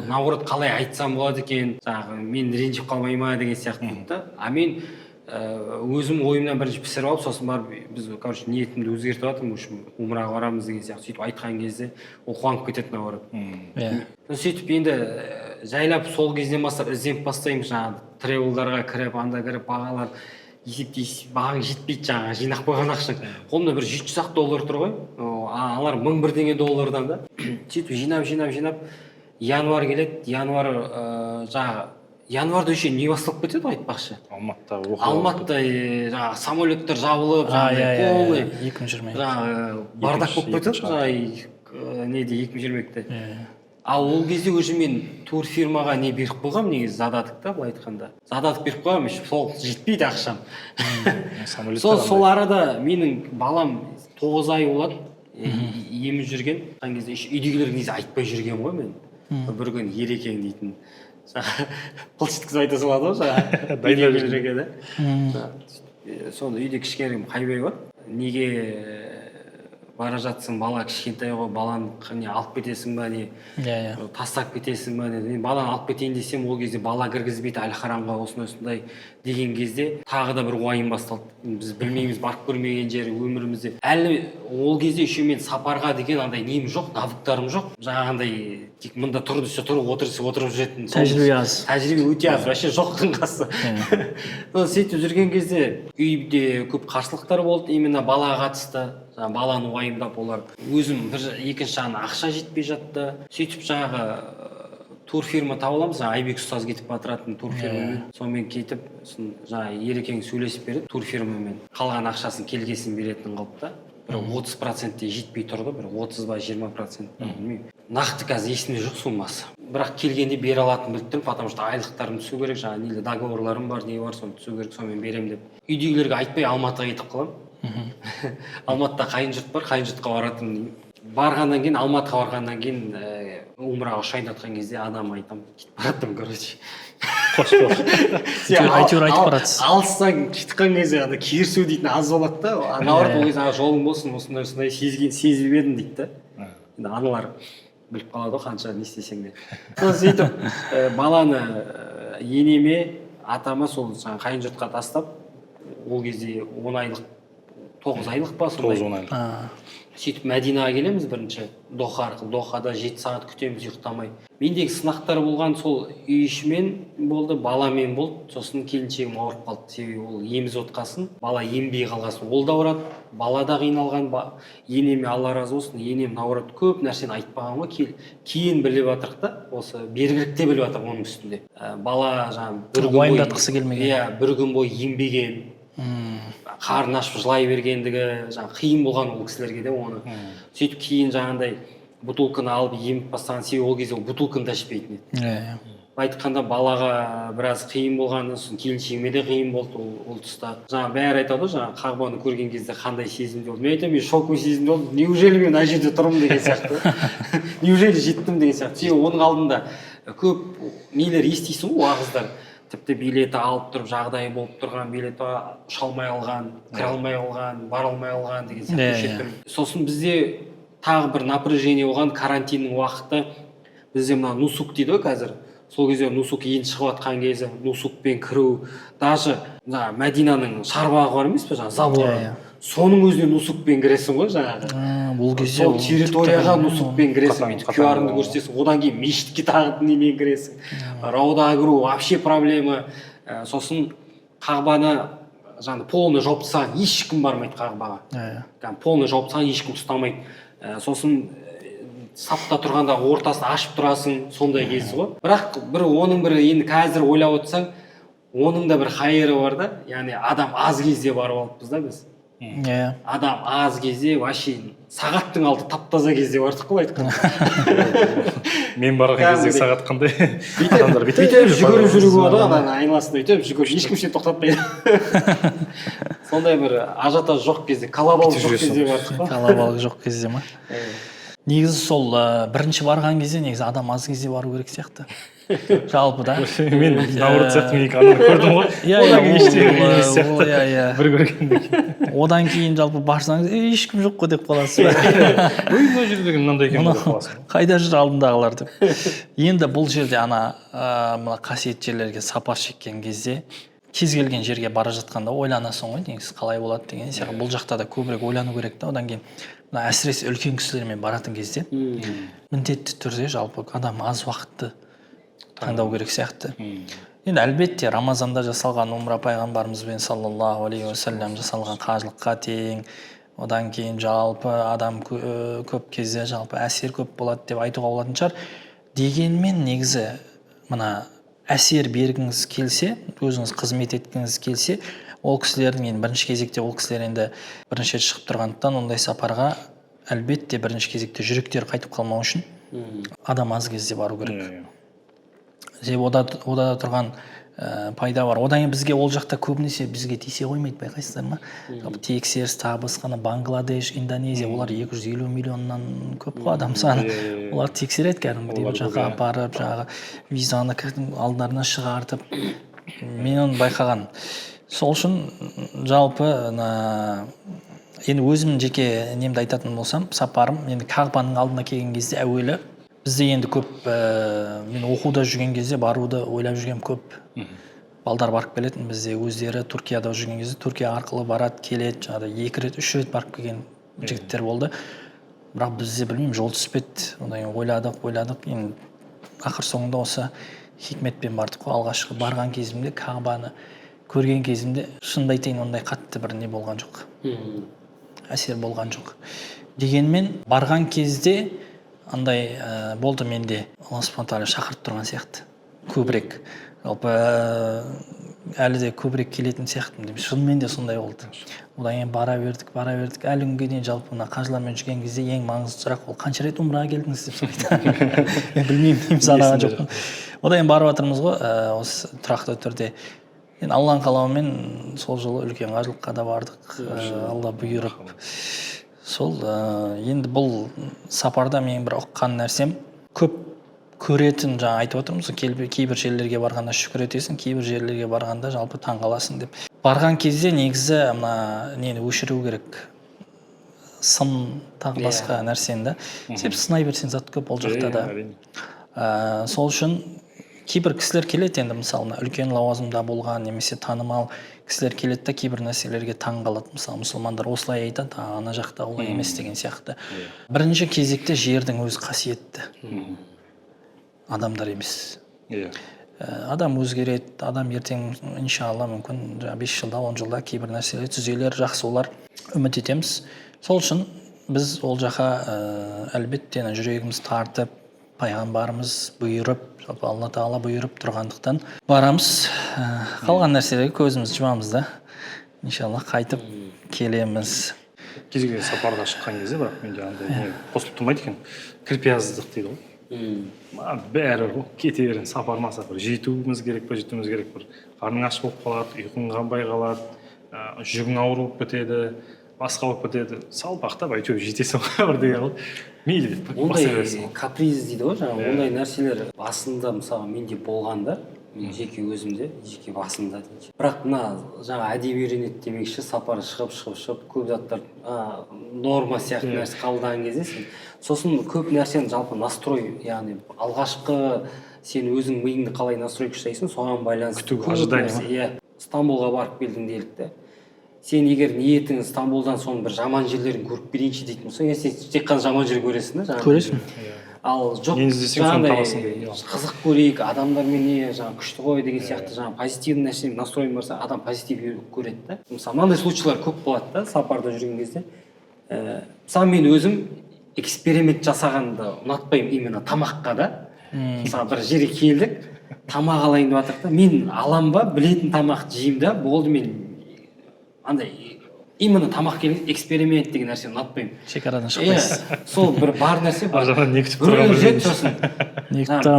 наоборот қалай айтсам болады екен, жаңағы мен ренжіп қалмай ма деген сияқты да. А мен өзім ойымнан бірінші пісіріп алып, сосын барып біз ниетімді өзгертіп жатырмын, умраға барамыз деген сияқты сөйтіп айтқан кезде ол қуанып кетеді наоборот. Сөйтіп енді жайлап сол кезден бастап ізденіп бастаймын, жаңағы тревелдарға кіріп, анда кіріп бағалар есептейсіз, бағаң жетпейді, жаңағы жинақ қойған ақшаң. Қолымда бір $700 тұр ғой, алар $1001 деген доллардан да. Сөйтіп жинап январ келеді, январда еще не басталып кетеді ғой айтпақшы. Алматыда жаңағы самолеттер жабылып, полный 2020 бардак болып кетеді, неде 2020-де. Ал ол кезде уже мен турфирмаға не беріп қойғам, негізі задаток та былай айтқанда. Задаток беріп қойғам, сол жетпейді ақшам. Сол арада менің балам 9 ай болады, еміп жүрген. Қан кезде үйдегілер негізі айтпай жүрген ғой мен. Бір күн Ерекең дейтін. Қылш еткізіп айта салады ғой, дайындап жүрген да. Соны үйде кішкене қайбай бар. Неге бара жатсың, бала кішкентай ғой, баланы алып кетесің ба, не тастап кетесің ба, баланы алып кетейін десем, ол кезде бала кіргізбейді Әл-Харамға, осындай деген кезде тағы да бір уайым басталды. Біз білмейміз, барып көрмеген жері өмірімізде. Әлі ол кезде еще мен сапарға деген андай нем жоқ, навыктарым жоқ. Жаңағындай тек мында тұрып отырып жүретін. Тәжірибе аз. Тәжірибе өте аз, вообще жоқтың қасы. Сөйтіп жүрген кезде үйде көп қарсылықтар болды, именно балаға қатысты. Баланы уайымдап, олар өзім екінші жағынан ақша жетпей жатты. Сөйтіп жаңағы турфирма тауыламыз, Айбек ұстаз кетіп батыратын турфирмамен. Сонымен кетіп, жаңағы Ерекең сөйлесіп береді турфирмамен. Қалған ақшасын келгесін беретін қылып та. Бір 30% жетпей тұрды, бір 30 ба 20%. Білмеймін. Нақты қазір есімде жоқ суммасы. Бірақ келгенде бере алатын біліп тұрмын, потому что айлықтарым түсу керек, жаңағы договорларым бар, не бар, соны түсу керек, сонымен берем деп. Үйдегілерге айтпай Алматыға кетіп қаламын. Алматыда қайын жұрт бар, қайын жұртқа баратын. Барғаннан кейін, Алматыға барғаннан кейін умраға ұшайын жатқан кезде адам айтам, кетіп бараттым, короче. Қош бол. Әйтеуір айтып баратсыз. Алыстан кеткен кезде керісу дейтін аз болады да. Наоборот, ол кезде жолың болсын, осындай сезіп едім дейді да. Енді аналар біліп қалады ғой, қанша не істесең де. Сөйтіп баланы енеме, атама сол қайын жұртқа тастап, ол кезде 10 айлық 9 айлық па сондай. 9-10 айлық. сөйтіп Мәдинаға келеміз бірінші Доха арқылы. Дохада 7 сағат күтеміз ұйықтамай. Мендегі сынақтар болған сол үй ішімен болды, баламен болды. Сосын келіншегім ауырып қалды. Себебі ол еміз отқасын, бала ембей қалғасын. Ол да ауырады, бала да қиналған. Енеме Алла разы болсын, енем ауырады, көп нәрсені айтпаған ғой. Кейін біліп жатырық та, осы бергілікте біліп жатырық оның үстінде. Бала жаңағы бір күн бойы уайымдатқысы келмеген. Иә, бір күн бойы ембеген. Қарын ашып жылай бергендігі жаңағы қиын болған ол кісілерге де оны. Сөйтіп кейін жаңағындай бутылканы алып еміп бастаған, себебі ол кезде ол бутылканы да ішпейтін еді. Айтқанда балаға біраз қиын болғаны, сосын келіншегіме де қиын болды ол тұста. Жаңағы бәрі айтады ғой, жаңағы Қағбаны көрген кезде қандай сезімде болды. Мен айтамын, мен шоковый сезімде болдым. Неужели мен ана жерде тұрмын деген сияқты. Неужели жеттім деген сияқты. Себебі оның алдында көп нелер естисің ғой, уағыздар. Тіпті билеті алып тұрып, жағдайы болып тұрған, билеті ұша алмай алған, кіре алмай алған, бара алмай алған деген сияқты. Сосын бізде тағы бір напряжение болған, карантиннің уақыты. Бізде мына нусук дейді ғой қазір. Сол кезде нусук ең шығып жатқан кезде нусукпен кіру, даже Мәдинаның шарбағы бар емес пе, жаңағы заборы. Соның өзіне нусукпен кіресің ғой жаңағы. Бұл кезде сол территорияға нусукпен кіресің, QR-ыңды көрсетесің, одан кейін мешітке тағы немен кіресің. Раудаға кіру вообще проблема. Сосын Қағбаны жаңағы полный жауып тастаған, ешкім бармайды Қағбаға. Полный жауып тастаған, ешкім ұстамайды. Сосын сапта тұрғанда ортасын ашып тұрасың, сондай кезі ғой. Бірақ оның бір енді қазір ойлап отырсаң, оның да бір хайыры бар да. Яғни адам аз кезде барып алыппыз да біз. Адам аз кезде вообще сағаттың алды тап-таза кезде бардық қой айтқанда. Мен барған кезде сағат қандай? Бүйтіп жүгіріп жүруге болады, ана айналасында бүйтіп жүгіріп, ешкім сені тоқтатпайды. Сондай бір ажиотаж жоқ кезде, колобалық жоқ кезде бардық қой. Колобалық жоқ кезде ма? Негізі сол бірінші барған кезде негізі адам аз кезде бару керек сияқты. Жалпы да. Мен наоборот сияқты мен ананы көрдім ғой. Одан кейін ештеңе емес сияқты. Бір көргенде кейін. Одан кейін жалпы барсаңыз, ешкім жоқ қой деп қаласыз. Мына жерде мынандай екен деп қаласың. Қайда жүр алдындағылар деп. Енді бұл жерде мына қасиетті жерлерге сапар шеккен кезде кез келген жерге бара жатқанда ойланасың ғой, негізі қалай болады деген сияқты. Бұл жақта да көбірек ойлану керек та. Одан кейін әсіресе үлкен кісілермен баратын кезде міндетті түрде жалпы адам аз уақытты таңдау керек сияқты. Енді әлбетте Рамазанда жасалған умра пайғамбарымызбен саллаллаху алейхи уассалам жасалған қажылыққа тең. Одан кейін жалпы адам көп кезде жалпы әсер көп болады деп айтуға болатын шығар. Дегенмен негізі мына әсер бергіңіз келсе, өзіңіз қызмет еткіңіз келсе, ол кісілердің енді бірінші кезекте ол кісілер енді бірінші рет шығып тұрғандықтан ондай сапарға әлбетте бірінші кезекте жүректері қайтып қалмау үшін адам аз кезде бару керек. Себебі ода тұрған пайда бар. Одан кейін бізге ол жақта көбінесе бізге тисе қоймайды, байқайсыздар ма? Тексеріс, тағы басқаны Бангладеш, Индонезия, олар 250 миллионнан көп қой адам саны. Олар тексереді кәдімгідей, бұл жаққа апарып, жаңағы визаны алдарына шығартып. Мен оны байқаған. Сол үшін жалпы енді өзім жеке немді айтатын болсам, сапарым енді Қағбаның алдына келген кезде әуелі бізде енді көп мен оқуда жүрген кезде баруды ойлап жүргем көп. Балдар барып келетін, бізде өздері Түркияда жүрген кезде Түркия арқылы барады, келеді, жаңағыдай 2 рет, 3 рет барып келген жігіттер болды. Бірақ бізде білмеймін, жол түспеді. Одан кейін ойладық, енді ақыр соңында осы хикметпен бардық қой. Алғашқы барған кезімде Қағбаны көрген кезімде шынымды айтайын, ондай қатты бір не болған жоқ. Әсер болған жоқ. Дегенмен барған кезде андай болды менде, Алла субхана тағала шақырып тұрған сияқты. Көбірек. Жалпы әлі де көбірек келетін сияқтымын. Шынымен де сондай болды. Одан кейін бара бердік. Әлі күнге дейін жалпы мына қажылармен жүрген кезде ең маңызды сұрақ ол қанша рет умраға келдіңіз деп сұрайды. Мен білмеймін, санаған жоқпын. Одан кейін барып жатырмыз ғой, осы тұрақты түрде. Енді Алланың қалауымен сол жолы үлкен қажылыққа да бардық. Алла бұйырып. Сол енді бұл сапарда мен бір ұққан нәрсем көп көретін, жаңа айтып отырмыз, кейбір жерлерге барғанда шүкір етесің, кейбір жерлерге барғанда жалпы таңғаласың деп. Барған кезде негізі мына нені өшіру керек. Сын тағы басқа нәрсені да. Себебі сынай берсең зат көп ол жақта да. Сол үшін кейбір кісілер келеді енді мысалы үлкен лауазымда болған немесе танымал кісілер келеді да кейбір нәрселерге таң қалады. Мысалы мұсылмандар осылай айтады, ана жақта олай емес деген сияқты. Бірінші кезекте жердің өзі қасиетті, адамдар емес. Адам өзгереді, адам ертең иншалла мүмкін 5 жылда 10 жылда кейбір нәрселер түзелер, жақсы олар, үміт етеміз. Сол үшін біз ол жаққа әлбетте жүрегіміз тартып, пайғамбарымыз бұйырып, алла тағала бұйырып тұрғандықтан барамыз. Қалған нәрселерге көзімізді жұмамыз да иншалла қайтып келеміз. Кез келген сапарға шыққан кезде бірақ менде андай қосылып тұрмайды екен, кірпияздық дейді ғой. Бәрі кете берген сапар жетуіміз керек па, жетуіміз керек бір қарның аш болып қалады, ұйқың қанбай қалады, жүгің ауыр болып кетеді, басқа болып кетеді, салпақтап әйтеуір жетесің бір деген ғой. Мейлі деп ондай каприз дейді ғой жаңағы, ондай нәрселер басында мысалы менде болғанда, мен жеке өзімде, жеке басымда дейінші. Бірақ мына жаңа әдеп үйренеді демекші, сапар шығып көп заттар норма сияқты нәрсе қабылдаған кезде сен сосын көп нәрсені жалпы настрой, яғни алғашқы сен өзің миыңды қалай настрой жасайсың, соған байланысты ожидание. Стамбулға барып келдің делік те. Сен егер ниетің Стамбулдан соның бір жаман жерлерін көріп берейінші дейтін болсаң, сен тек қана жаман жер көресің да. Көресің. Ал жоқ, жаңағыдай қызық көрейік, адамдармен не жаңағы күшті ғой деген сияқты жаңағы позитивный нәрсе настройың барса, адам позитив көреді да. Мысалы мынандай случайлар көп болады да сапарда жүрген кезде. Мысалы мен өзім эксперимент жасағанды ұнатпаймын именно тамаққа да. Мысалы бір жерге келдік, тамақ алайын деп жатырық та, мен алам ба, білетін тамақ жеймін да, болды. Мен андай именно тамақ келген эксперимент деген нәрсені ұнатпаймын. Шекарадан шықпайсыз. Сол бір бар нәрсе бар. Не күтіп тұрған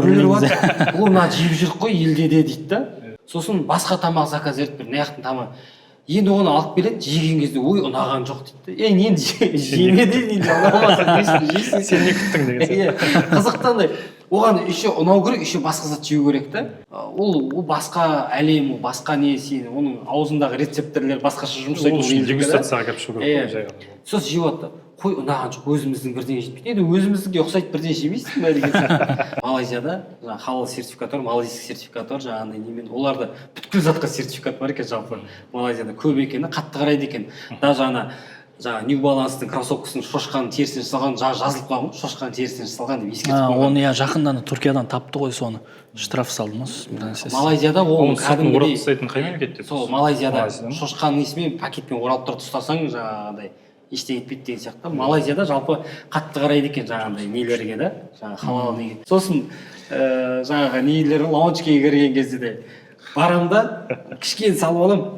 біреулер ол мына жеп жүрік қой елде де дейді да. Сосын басқа тамақ заказ етіп бір маяқтың тамақ. Енді оны алып келеді, жеген кезде ой ұнаған жоқ дейді. Енді жемеді енді ұнамаса жейсің. Сен не күттің деген сияқты. Қызықтандай. Оған еще ұнау керек, еще басқа зат жеу керек та. Ол басқа әлем, ол басқа не, сен оның аузындағы рецепторлар басқаша жұмыс жасайды. Ол үшін дегустацияға кіріп шығу керек. Сосын жеп алды. Қой ұнаған жоқ, өзіміздің бірдеңе жетпейді. Енді өзіміздіңге ұқсайтын бірдеңе жемейсің ба деген сияқты. Малайзияда жаңағы халал сертификаты бар, малайзийский сертификаты бар, жаңағындай немен. Оларда бүткіл затқа сертификат бар екен жалпы. Малайзияда көп екені қатты қарайды екен. Даже жаңағы New Balance'тың кроссовкасының шошқаның терісінен жасалған жазылып қалған ғой, шошқаның терісінен жасалған деп ескертіп қойған. Оны жақында Түркиядан тапты ғой, соны штраф салды ма? Малайзияда ол кәдімгідей тастайтын қай мемлекет деп? Сол Малайзияда шошқаның несімен пакетпен оралып тұрып ұстасаң жаңағыдай ештеңе етпейді деген сияқты. Малайзияда жалпы қатты қарайды екен жаңағындай нелерге да, жаңағы халал неге. Сосын жаңағы нелер лаунжге кірген кезде де барамын да кішкене салып аламын.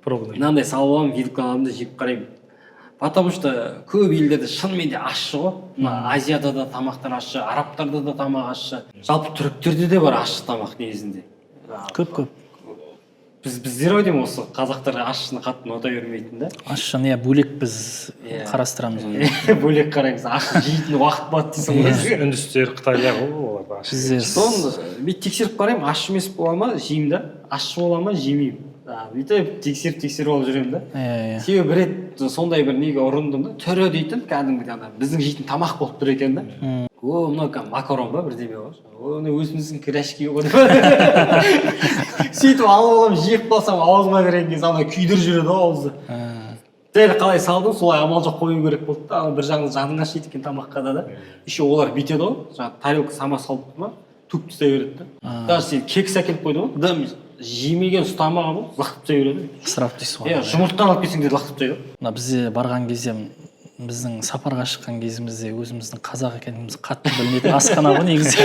Мынандай салып аламын, видик аламын да жеп қараймын. Потому что көп елдерде шынымен де ащы ғой. Мына Азияда да тамақтар ащы, арабтарда да тамақ ащы. Жалпы түріктерде де бар ащы тамақ негізінде. Көп. Біздер ой деймін осы қазақтар ащыны қатты ұната бермейтін да. Ащыны бөлек біз қарастырамыз. Бөлек қараймыз. Ащы жейтін уақыт болады дейсің ғой. Үндістер, Қытайлар олар ащы. Соны мен тексеріп қараймын, ащы емес бола ма, жеймін да. Ащы бола ма, жемеймін. Бүйтіп тексеріп алып жүремін да. Себебі бір рет сондай бір неге ұрындым да. Түрі дейтін кәдімгідей біздің жейтін тамақ болып тұр екен да. О, мынау макарон ба бірдеме ғой. Оны өзіміздің кірәшке ғой. Сөйтіп алып аламын, жеп қалсам аузыма кірген кезде ана күйдіріп жүреді ғой ауызды. Дәл қалай салдым, солай амал жоқ қою керек болды да. Бір жағынан жаның ашиды екен тамаққа да. Еще олар бүйтеді ғой. Жаңағы тарелка сама салып тұр ма, түк тастай береді да. Даже сен кекс әкеліп қойды ғой. Да жемеген ұстамаған ғой, лақтырып тастай береді. Ысырап дейсіз ғой. Жұмыртқаны алып келсең де лақтырып тастайды. Мына бізде барған кезде біздің сапарға шыққан кезімізде өзіміздің қазақ екенімізді қатты білмедік. Асхана ғой негізі.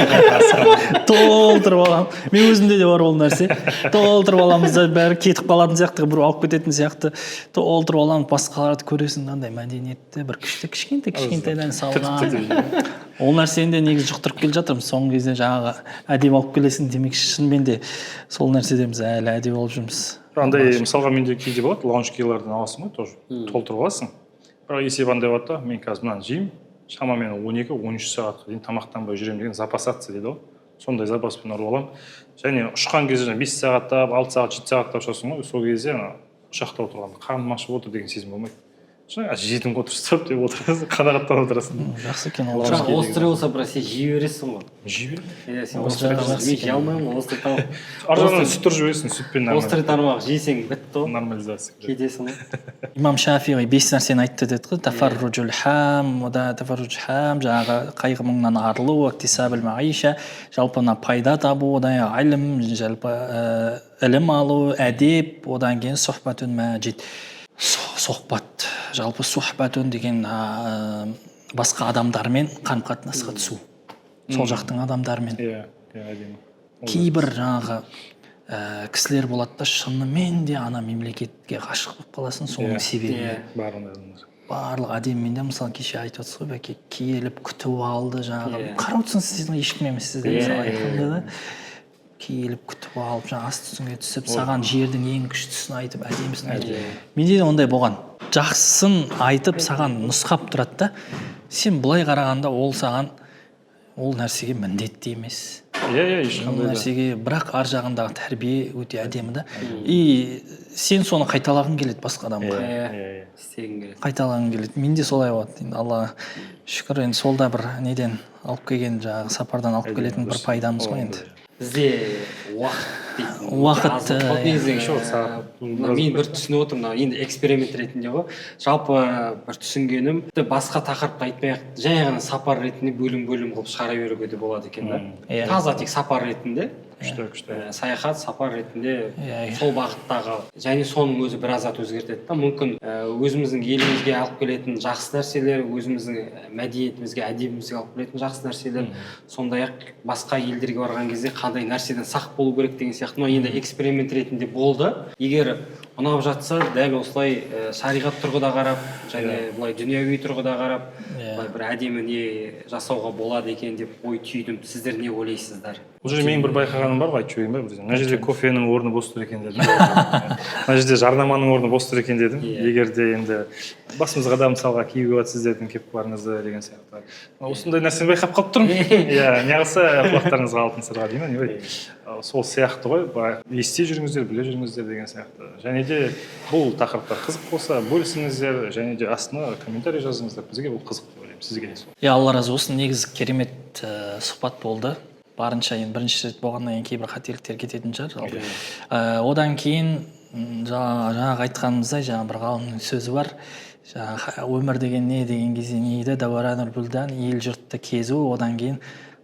Толтырып алам. Мен өзімде де бар ол нәрсе. Толтырып аламыз да бәрі кетіп қалатын сияқты, бір алып кететін сияқты. Толтырып аламыз, басқаларды көресің, андай мәдениетті бір күшті кішкентайдан салған. Ол нәрсені де негізі жұқтырып келе жатырмыз. Соңғы кезде жаңағы әдеп алып келесің демекші, шынымен де сол нәрседеміз әлі әдеп алып жүрміз. Андай мысалға менде кейде болады, лаунж-кейлерден аласың ғой, тоже толтырып аласың. Бірақ есеп андай болады да, мен қазір мынаны жеймін, шамамен 12-13 сағатқа дейін тамақтанбай жүремін деген запасация дейді ғой. Сондай запаспен ұрып аламын. Және ұшқан кезде 5 сағаттап, 6 сағат, 7 сағаттап ұшасың ғой, сол кезде ұшақта отырғанда қарным ашып отыр деген сезім болмайды. жаңағы жетім отырсап деп отырасың, қанағаттанып отырасың. жақсы екен ол. Бірақ острый болса бірақ сен жей бересің ғой. Жей бер. Иә, сен острый тамақ мен жей алмаймын ғой, острый тамақ. Ар жағынан сүт тұрып жібересің, сүтпен Острый тамақ жесең бітті ғой. нормализация. Кетесің ғой. Имам Шафиғи 5 нәрсені айтты деді ғой. Тафарруджул хам, тафарруж хам, жаңағы қайғы мұңнан арылу, актисабул маиша, жалпы мына пайда табу, одан ілім, жалпы ілім алу, әдеп, одан кейін сұхбатун мәжид. Сұхбат, жалпы сұхбатун деген басқа адамдармен қарым қатынасқа түсу. Сол жақтың адамдармен. Иә, әдемі. Кейбір жаңағы кісілер болады да шынымен де ана мемлекетке ғашық болып қаласың соның себебі. Барлық адамдар. Барлық әдемімен де мысалы кеше айтып отырсыз ғой бәке, келіп күтіп алды жаңағы. Қарап отырсаңыз сіздің ешкім емессіз деп мысалы айтқанда да. Келіп күтіп алып жаңа асты үстіңе түсіп саған жердің ең күштісін айтып әдемісін айтып. Менде де ондай болған. Жақсысын айтып саған нұсқап тұрады да, сен былай қарағанда ол саған ол нәрсеге міндетті емес. Иә, ешқандай да. Нәрсеге бірақ ар жағындағы тәрбие өте әдемі да. И сен соны қайталағың келеді басқа адамға. Істегің келеді. Қайталағың келеді. Менде солай болады. Енді Аллаға шүкір, енді сол да бір неден алып келген жаңағы сапардан алып келетін бір пайдамыз ғой енді. Бізде уақыт дейтін Уақыт, мен бір түсініп отырмын, енді эксперимент ретінде ғой. Жалпы бір түсінгенім басқа тақырыпты айтпай-ақ жай ғана сапар ретінде бөлім қылып шығара беруге де болады екен да. Таза тек сапар ретінде. Күшті. Саяхат сапар ретінде сол бағыттағы және соның өзі біразат өзгертеді да. Мүмкін өзіміздің елімізге алып келетін жақсы нәрселер, өзіміздің мәдениетімізге, әдебімізге алып келетін жақсы нәрселер, сондай-ақ басқа елдерге барған кезде қандай нәрседен сақ болу керек деген сияқты. Енді эксперимент ретінде болды. Егер ұнап жатса, дәл осылай шариғат тұрғыда қарап, және былай дүниеви тұрғыда қарап, былай бір әдемі не жасауға болады екен деп ой түйдім. Сіздер не ойлайсыздар? Бұл жерде мен бір байқағаным бар ғой, айтып жіберейін ба? Мына жерде кофенің орны бос тұр екен дедім. Мына жерде жарнаманың орны бос тұр екен дедім. Егер де енді басымызға да мысалға киюге болады сіздердің кеп барыңызды деген сияқты. Осындай нәрсені байқап қалып тұрмын. Иә, неғылса құлақтарыңызға алтын сырға деймін, не ғой. Сол сияқты ғой, ести жүріңіздер, біле жүріңіздер деген сияқты. Және де бұл тақырыптар қызық болса, бөлісіңіздер, және де астына комментарий жазыңыздар. Бізге бұл қызық деп ойлаймын, сізге де сол. Алла разы болсын, негізі керемет сұхбат болды. Барынша енді бірінші рет болғаннан кейін кейбір қателіктер кететін шығар. Одан кейін жаңағы айтқанымыздай жаңағы бір ғалымның сөзі бар. Өмір деген не деген кезде не дейді? Дауаранул бүлдан, ел жұртты кезу, одан кейін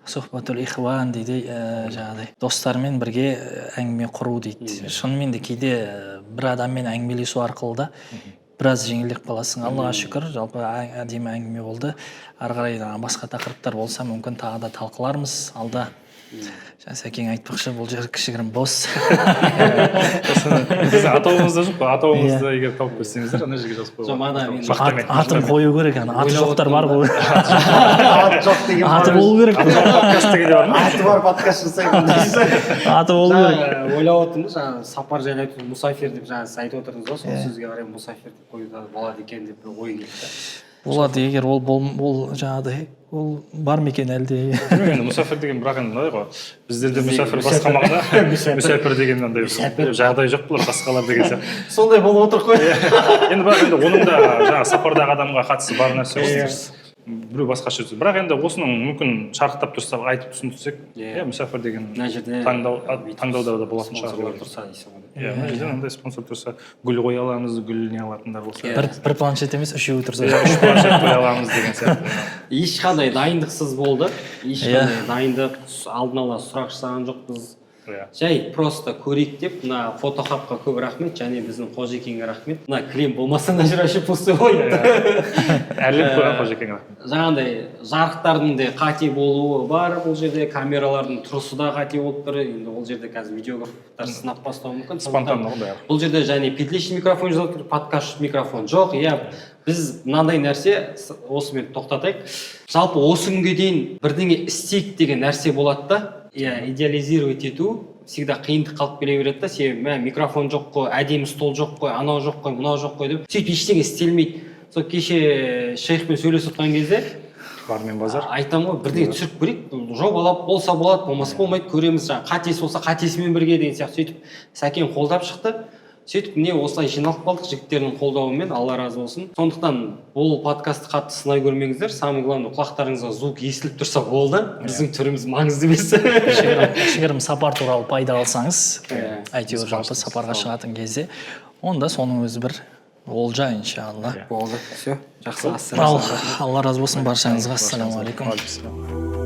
сұхбатул ихуан дейді, жаңағыдай достармен бірге әңгіме құру дейді. Шынымен де кейде бір адаммен әңгімелесу арқылы да біраз жеңілдеп қаласың. Аллаға шүкір, жалпы әдемі әңгіме болды. Ары қарай басқа тақырыптар болса мүмкін тағы да талқылармыз алда. Сәкең айтпақшы, бұл жер кішігірім бос. Біздің атауымызда жоқ қой, атауымызды егер тауып берсеңіздер, ана жерге жазып қойған. Атын қою керек, аты жоқтар бар ғой. Аты жоқ деген аты болу керек. Аты бар подкаст жасаймын дейсіз. Аты болу керек. Ойлап отырмыз, жаңағы сапар жайлы айтып мұсафир деп жаңа сіз айтып отырдыңыз ғой, сол сөзге қарай мұсафир деп қоюға болады екен деп бір ой келді. Болады, егер ол жаңағыдай ол бар ма екен әлде? Енді мұсафир деген бірақ енді мынандай ғой, біздерде мұсафир басқа мағына, мүсәпір деген андай жағдай жоқ бұлар басқалар деген сияқты. Сондай болып отыр ғой. Енді бірақ енді оның да жаңағы сапардағы адамға қатысы бар нәрсе ғой. Біреу басқаша сөз. Бірақ енді осының мүмкін шарықтап тұрса, айтып түсіндірсек, иә, мұсафир деген таңдауда да болатын шығар. Иә, мына жерде мынандай спонсор тұрса, гүл қоя аламыз, гүл не алатындар болса. Бір планшет емес, үшеуі тұрса. Үш планшет қоя аламыз деген сияқты. Ешқандай дайындықсыз болды. Ешқандай дайындық, алдын ала сұрақ жасаған жоқпыз. Жай просто көрейік деп, мына фотохабқа көп рахмет, және біздің Қожекеңге рахмет. Мына клем болмаса мына жер вообще пустой ғой. Әрлеп қойған Қожекеңге рахмет. Жаңағыдай жарықтардың да қате болуы бар, бұл жерде камералардың тұрысы да қате болып тұр. Енді ол жерде қазір видеографтар сынап бастауы мүмкін. Спонтанно ғой. Бұл жерде және петличный микрофон жазып тұр, подкаст микрофон жоқ. Иә, біз мынандай нәрсе, осымен тоқтатайық. Жалпы осы күнге дейін бірдеңе істейік деген нәрсе болады да. Иә, идеализировать ету всегда қиындық қалып келе береді да. Себебі микрофон жоқ қой, әдемі стол жоқ қой, анау жоқ қой, мынау жоқ қой деп сөйтіп ештеңе істелмейді. Сол кеше шейхпен сөйлесіп отырған кезде бармен базар айтамын ғой, бірдеңе түсіріп көрейік, жобалап болса болады, болмаса болмайды, көреміз. Жаңағы қатесі болса қатесімен бірге деген сияқты сөйтіп Сәкен қолдап шықты. сөйтіп міне осылай жиналып қалдық жігіттердің қолдауымен, Алла разы болсын. Сондықтан бұл подкастты қатты сынай көрмеңіздер. Самое главное, құлақтарыңызға звук естіліп тұрса болды. Біздің түріміз маңызды емес. кішігірім сапар туралы пайда алсаңыз, әйтеуір жалпы сапарға шығатын кезде, онда соның өзі бір олжа, иншалла. Болды. Все. Жақсы. Алла разы болсын баршаңызға. Ассалаумағалейкум.